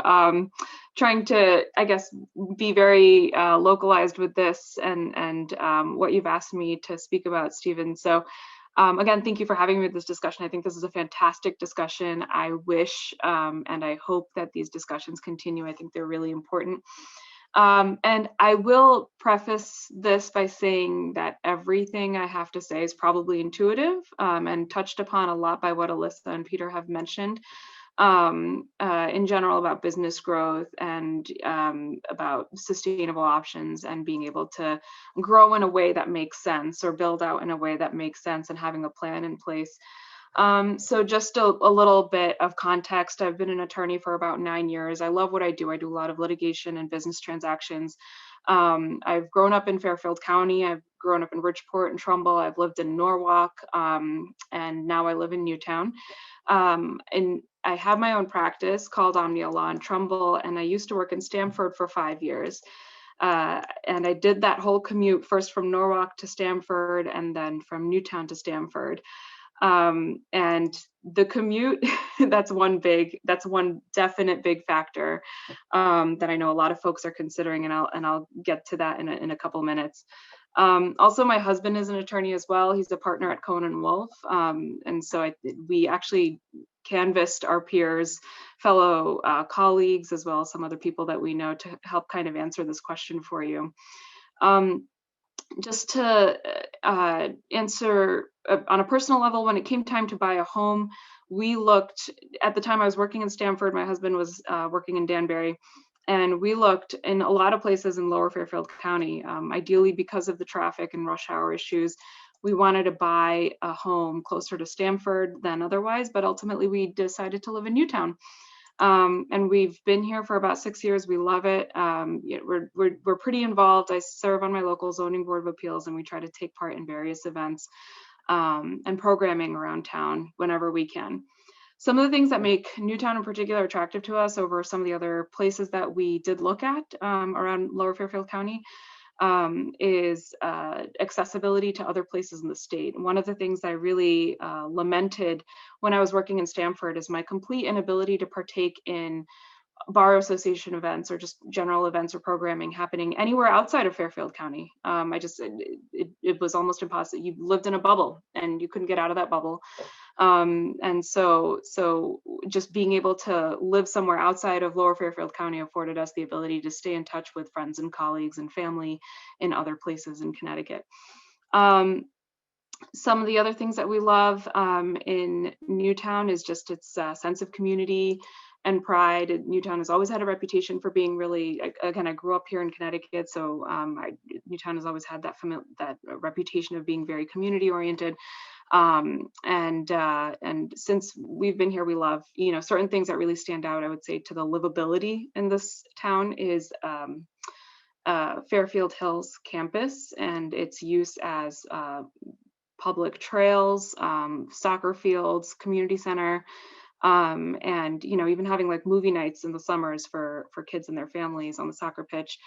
trying to, I guess, be very localized with this and what you've asked me to speak about, Stephen. So again, thank you for having me with this discussion. I think this is a fantastic discussion. I wish and I hope that these discussions continue. I think they're really important. And I will preface this by saying that everything I have to say is probably intuitive and touched upon a lot by what Alyssa and Peter have mentioned in general about business growth and about sustainable options and being able to grow in a way that makes sense, or build out in a way that makes sense, and having a plan in place. So just a little bit of context. I've been an attorney for about 9 years. I love what I do. I do a lot of litigation and business transactions. I've grown up in Fairfield County. I've grown up in Bridgeport and Trumbull. I've lived in Norwalk, and now I live in Newtown. And I have my own practice called Omnia Law in Trumbull, and I used to work in Stamford for 5 years. And I did that whole commute, first from Norwalk to Stamford, and then from Newtown to Stamford. And the commute, that's one definite big factor that I know a lot of folks are considering, and I'll get to that in a couple minutes. Also, my husband is an attorney as well. He's a partner at Cohen & Wolfe, and so we actually canvassed our peers, fellow colleagues, as well as some other people that we know, to help kind of answer this question for you. Just to answer on a personal level, when it came time to buy a home, we looked, at the time I was working in Stamford, my husband was working in Danbury, and we looked in a lot of places in Lower Fairfield County. Ideally, because of the traffic and rush hour issues, we wanted to buy a home closer to Stamford than otherwise, but ultimately we decided to live in Newtown. And we've been here for about 6 years. We love it. We're pretty involved. I serve on my local zoning board of appeals, and we try to take part in various events and programming around town whenever we can. Some of the things that make Newtown in particular attractive to us over some of the other places that we did look at around Lower Fairfield County is accessibility to other places in the state. One of the things I really lamented when I was working in Stamford is my complete inability to partake in bar association events or just general events or programming happening anywhere outside of Fairfield County. It was almost impossible. You lived in a bubble and you couldn't get out of that bubble. And so just being able to live somewhere outside of Lower Fairfield County afforded us the ability to stay in touch with friends and colleagues and family in other places in Connecticut. Some of the other things that we love in Newtown is just its sense of community and pride. Newtown has always had a reputation for being really, again, I grew up here in Connecticut, so Newtown has always had that reputation of being very community oriented. And since we've been here, we love, certain things that really stand out, I would say, to the livability in this town is Fairfield Hills campus and its use as public trails, soccer fields, community center, and even having like movie nights in the summers for kids and their families on the soccer pitch.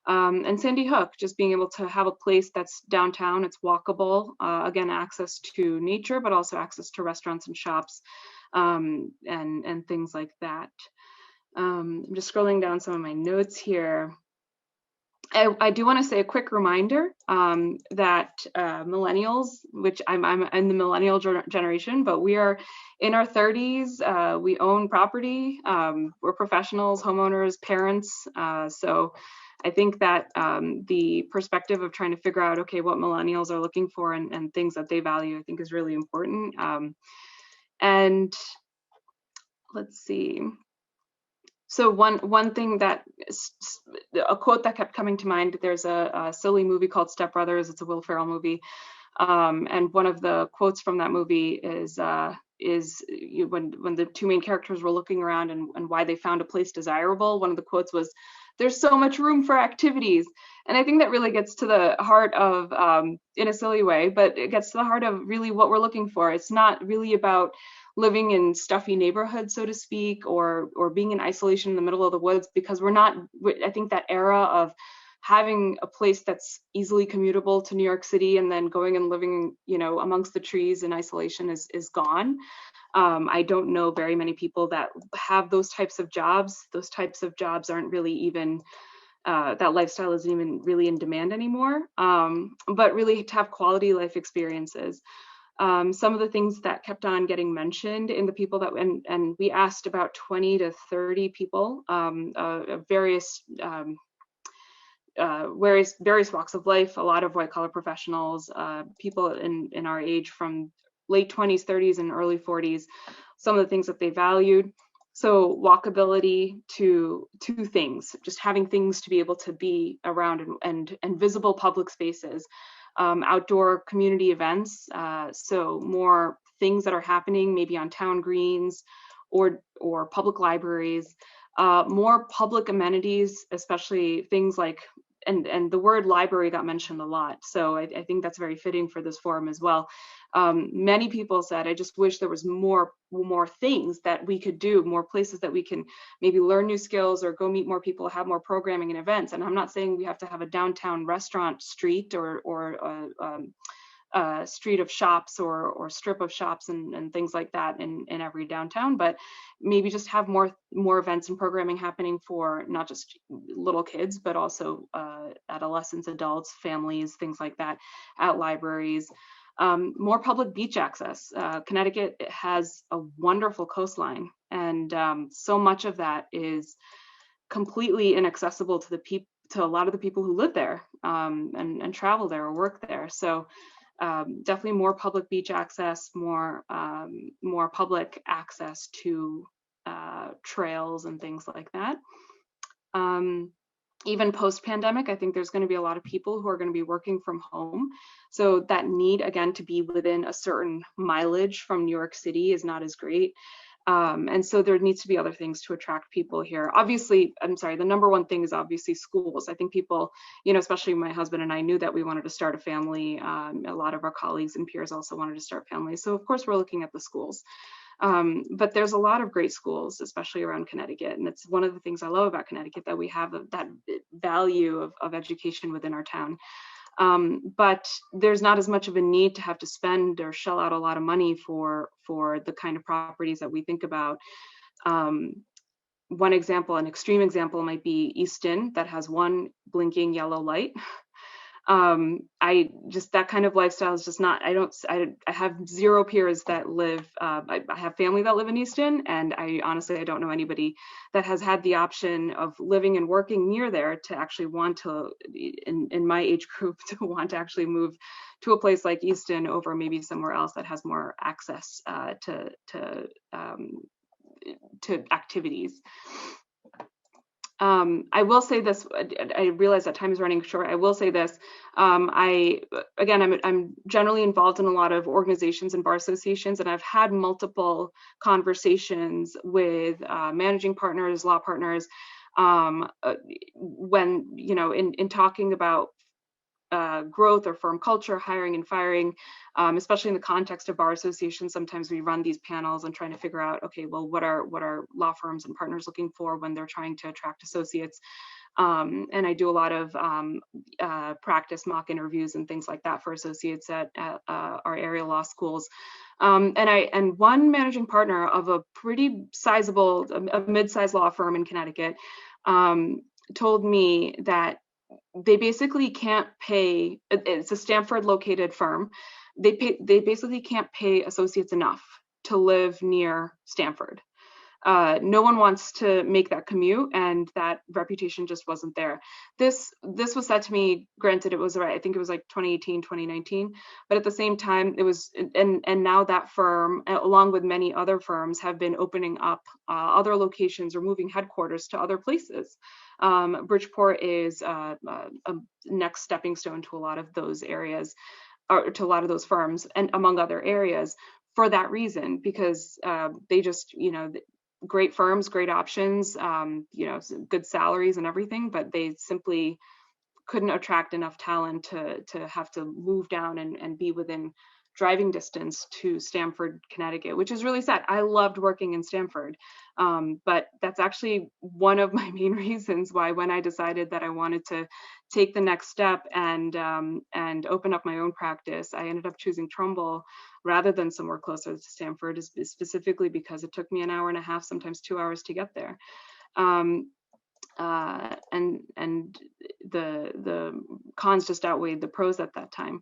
And Sandy Hook, just being able to have a place that's downtown, it's walkable, again, access to nature, but also access to restaurants and shops, and things like that. I'm just scrolling down some of my notes here. I do want to say a quick reminder that millennials, which I'm in the millennial generation, but we are in our 30s. We own property. We're professionals, homeowners, parents. So I think that the perspective of trying to figure out, okay, what millennials are looking for and things that they value, I think is really important. And let's see. So one thing that, a quote that kept coming to mind, there's a silly movie called Step Brothers. It's a Will Ferrell movie. And one of the quotes from that movie is when the two main characters were looking around and why they found a place desirable, one of the quotes was, "There's so much room for activities." And I think that really gets to the heart of, in a silly way, but it gets to the heart of really what we're looking for. It's not really about living in stuffy neighborhoods, so to speak, or being in isolation in the middle of the woods, because I think that era of having a place that's easily commutable to New York City and then going and living, amongst the trees in isolation is gone. I don't know very many people that have those types of jobs. Those types of jobs aren't really even, that lifestyle isn't even really in demand anymore. But really to have quality life experiences. Some of the things that kept on getting mentioned in the people that, and we asked about 20 to 30 people, various walks of life, a lot of white collar professionals, people in our age from late 20s, 30s, and early 40s, some of the things that they valued. So walkability to two things, just having things to be able to be around and visible public spaces. Outdoor community events, so more things that are happening maybe on town greens or public libraries, more public amenities, especially things like, and the word library got mentioned a lot, so I think that's very fitting for this forum as well. Many people said, I just wish there was more things that we could do, more places that we can maybe learn new skills or go meet more people, have more programming and events. And I'm not saying we have to have a downtown restaurant street or a street of shops or strip of shops and things like that in every downtown, but maybe just have more events and programming happening for not just little kids, but also adolescents, adults, families, things like that at libraries. More public beach access. Connecticut has a wonderful coastline, and so much of that is completely inaccessible to a lot of the people who live there and travel there or work there. So definitely more public beach access, more public access to trails and things like that. Even post-pandemic, I think there's going to be a lot of people who are going to be working from home. So that need, again, to be within a certain mileage from New York City is not as great. And so there needs to be other things to attract people here. Obviously, the number one thing is obviously schools. I think people, especially my husband and I, knew that we wanted to start a family. A lot of our colleagues and peers also wanted to start families. So of course, we're looking at the schools. But there's a lot of great schools, especially around Connecticut. And it's one of the things I love about Connecticut, that we have that value of education within our town. But there's not as much of a need to have to spend or shell out a lot of money for the kind of properties that we think about. One example, an extreme example might be Easton, that has one blinking yellow light. I just, that kind of lifestyle is just not, I have zero peers that live, I have family that live in Easton, and I honestly don't know anybody that has had the option of living and working near there to actually want to, in my age group, to want to actually move to a place like Easton over maybe somewhere else that has more access to activities. I will say this, I realize that time is running short. I will say this, I'm generally involved in a lot of organizations and bar associations, and I've had multiple conversations with managing partners, law partners, when, you know, in talking about growth or firm culture, hiring and firing, especially in the context of bar associations. Sometimes we run these panels and trying to figure out, okay, well, what are law firms and partners looking for when they're trying to attract associates? And I do a lot of practice mock interviews and things like that for associates at our area law schools. And one managing partner of a pretty sizable, a mid-sized law firm in Connecticut, told me that they basically can't pay, it's a Stamford located firm, they basically can't pay associates enough to live near Stamford. No one wants to make that commute, and that reputation just wasn't there. This was said to me, granted, it was right, I think it was like 2018, 2019, but at the same time, it was, and now that firm, along with many other firms, have been opening up other locations or moving headquarters to other places. Bridgeport is a next stepping stone to a lot of those areas, or to a lot of those firms, and among other areas, for that reason, because they just, you know, great firms, great options, you know, good salaries and everything, but they simply couldn't attract enough talent to have to move down and be within driving distance to Stamford, Connecticut, which is really sad. I loved working in Stamford, but that's actually one of my main reasons why, when I decided that I wanted to take the next step and open up my own practice, I ended up choosing Trumbull rather than somewhere closer to Stamford, specifically because it took me an hour and a half, sometimes 2 hours to get there. And the cons just outweighed the pros at that time.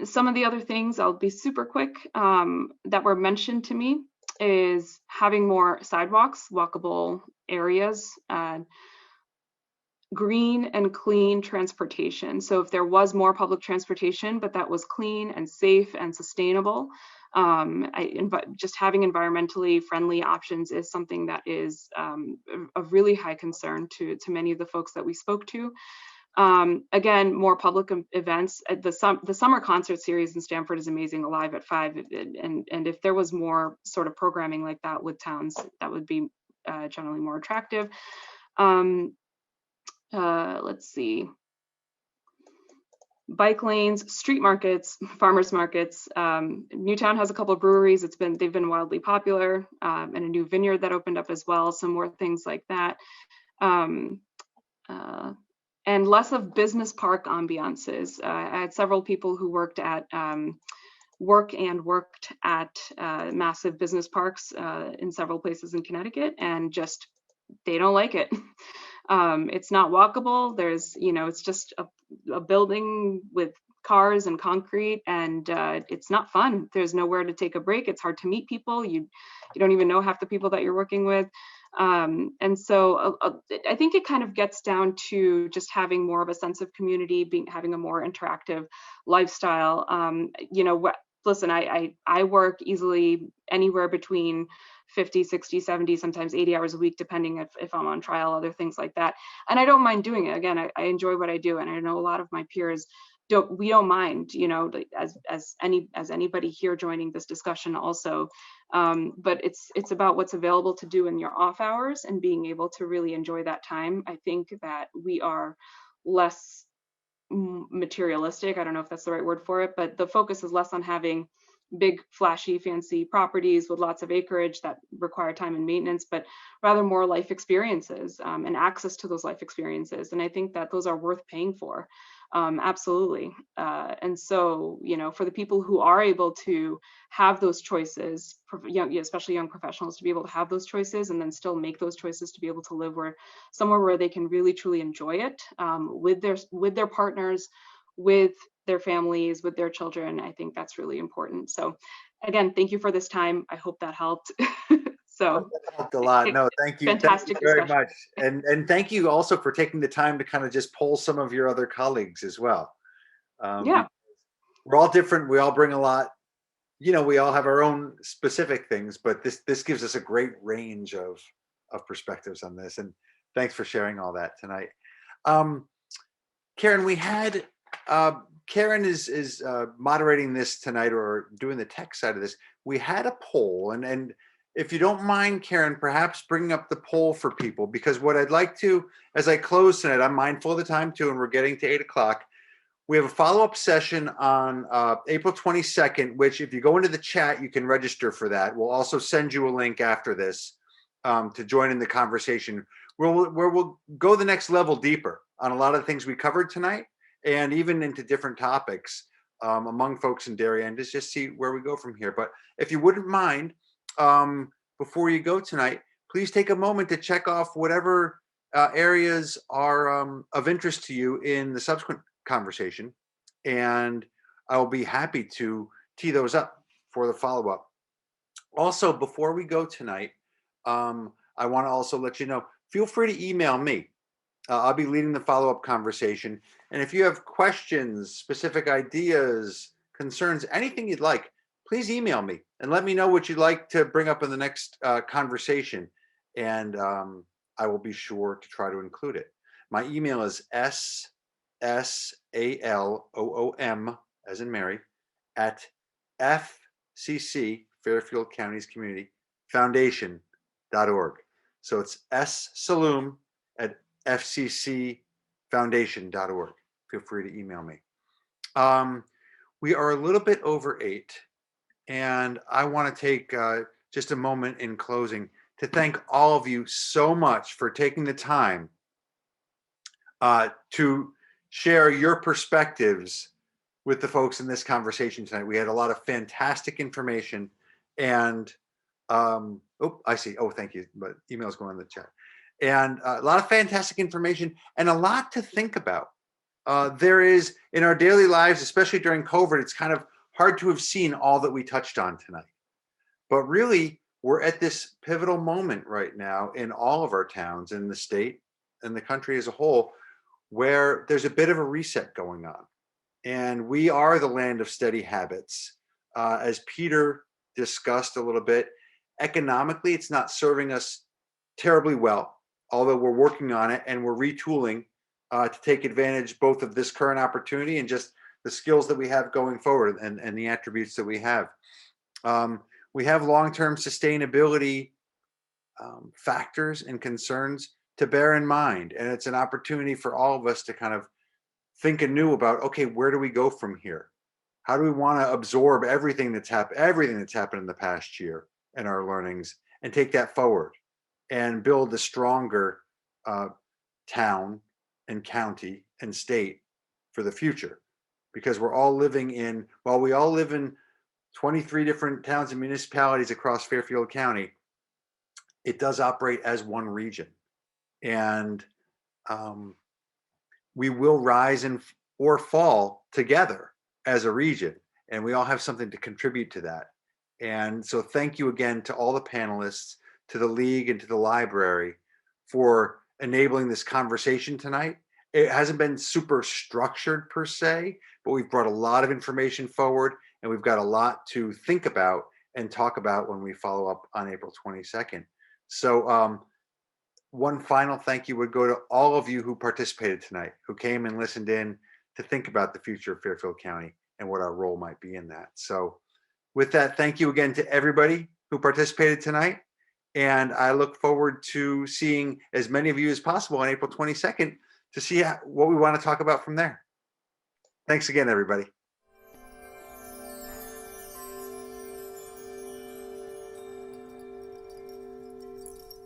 Some of the other things, I'll be super quick, that were mentioned to me is having more sidewalks, walkable areas, green and clean transportation. So if there was more public transportation, but that was clean and safe and sustainable, just having environmentally friendly options is something that is of really high concern to many of the folks that we spoke to. Again, more public events. The summer concert series in Stamford is amazing, Alive at 5, and if there was more sort of programming like that with towns, that would be generally more attractive. Let's see. Bike lanes, street markets, farmers markets. Newtown has a couple of breweries. They've been wildly popular, and a new vineyard that opened up as well. Some more things like that. And less of business park ambiances. I had several people who worked at massive business parks in several places in Connecticut, and just, they don't like it. It's not walkable. There's, you know, it's just a building with cars and concrete, and it's not fun. There's nowhere to take a break. It's hard to meet people. You don't even know half the people that you're working with. And so I think it kind of gets down to just having more of a sense of community, having a more interactive lifestyle. You know, listen, I work easily anywhere between 50, 60, 70, sometimes 80 hours a week, depending if I'm on trial, other things like that. And I don't mind doing it. Again, I enjoy what I do. And I know a lot of my peers don't mind, you know, as anybody here joining this discussion also. But it's about what's available to do in your off hours and being able to really enjoy that time. I think that we are less materialistic. I don't know if that's the right word for it, but the focus is less on having big, flashy, fancy properties with lots of acreage that require time and maintenance, but rather more life experiences and access to those life experiences. And I think that those are worth paying for. Absolutely. And so, you know, for the people who are able to have those choices, especially young professionals, to be able to have those choices and then still make those choices to be able to live somewhere where they can really truly enjoy it, with their partners, with their families, with their children. I think that's really important. So again, thank you for this time. I hope that helped. Oh, So that helped a lot. No, thank you fantastic very discussion. much, and thank you also for taking the time to kind of just poll some of your other colleagues as well. Yeah, We're all different. We all bring a lot. You know, we all have our own specific things, but this gives us a great range of perspectives on this. And thanks for sharing all that tonight. Um, Karen, we had Karen is moderating this tonight or doing the tech side of this. We had a poll, and if you don't mind, Karen, perhaps bringing up the poll for people, because what I'd like to, as I close tonight, I'm mindful of the time too, and we're getting to 8 o'clock. We have a follow-up session on April 22nd, which if you go into the chat, you can register for that. We'll also send you a link after this to join in the conversation where we'll go the next level deeper on a lot of the things we covered tonight, and even into different topics among folks in Darien, to just see where we go from here. But if you wouldn't mind, before you go tonight, please take a moment to check off whatever areas are of interest to you in the subsequent conversation, and I'll be happy to tee those up for the follow-up. Also, before we go tonight, I want to also let you know, feel free to email me. I'll be leading the follow-up conversation, and if you have questions, specific ideas, concerns, anything you'd like, please email me and let me know what you'd like to bring up in the next conversation, and I will be sure to try to include it. My email is SSALOOM, as in Mary, at FCC, Fairfield County's Community Foundation.org. So it's Saloom at FCCFoundation.org. Feel free to email me. We are a little bit over 8, and I want to take just a moment in closing to thank all of you so much for taking the time to share your perspectives with the folks in this conversation tonight. We had a lot of fantastic information, and I see. Oh, thank you. But emails going in the chat, and a lot of fantastic information and a lot to think about. There is, in our daily lives, especially during COVID, it's kind of hard to have seen all that we touched on tonight. But really, we're at this pivotal moment right now in all of our towns, in the state, and the country as a whole, where there's a bit of a reset going on. And we are the land of steady habits. As Peter discussed a little bit, economically, it's not serving us terribly well, although we're working on it and we're retooling to take advantage both of this current opportunity and just the skills that we have going forward, and the attributes that we have. We have long-term sustainability factors and concerns to bear in mind. And it's an opportunity for all of us to kind of think anew about, okay, where do we go from here? How do we want to absorb everything that's happened in the past year and our learnings, and take that forward and build a stronger town and county and state for the future? Because we all live in 23 different towns and municipalities across Fairfield County, it does operate as one region. And we will rise or fall together as a region, and we all have something to contribute to that. And so thank you again to all the panelists, to the league, and to the library for enabling this conversation tonight. It hasn't been super structured per se, but we've brought a lot of information forward, and we've got a lot to think about and talk about when we follow up on April 22nd. So one final thank you would go to all of you who participated tonight, who came and listened in to think about the future of Fairfield County and what our role might be in that. So with that, thank you again to everybody who participated tonight. And I look forward to seeing as many of you as possible on April 22nd to see what we want to talk about from there. Thanks again, everybody.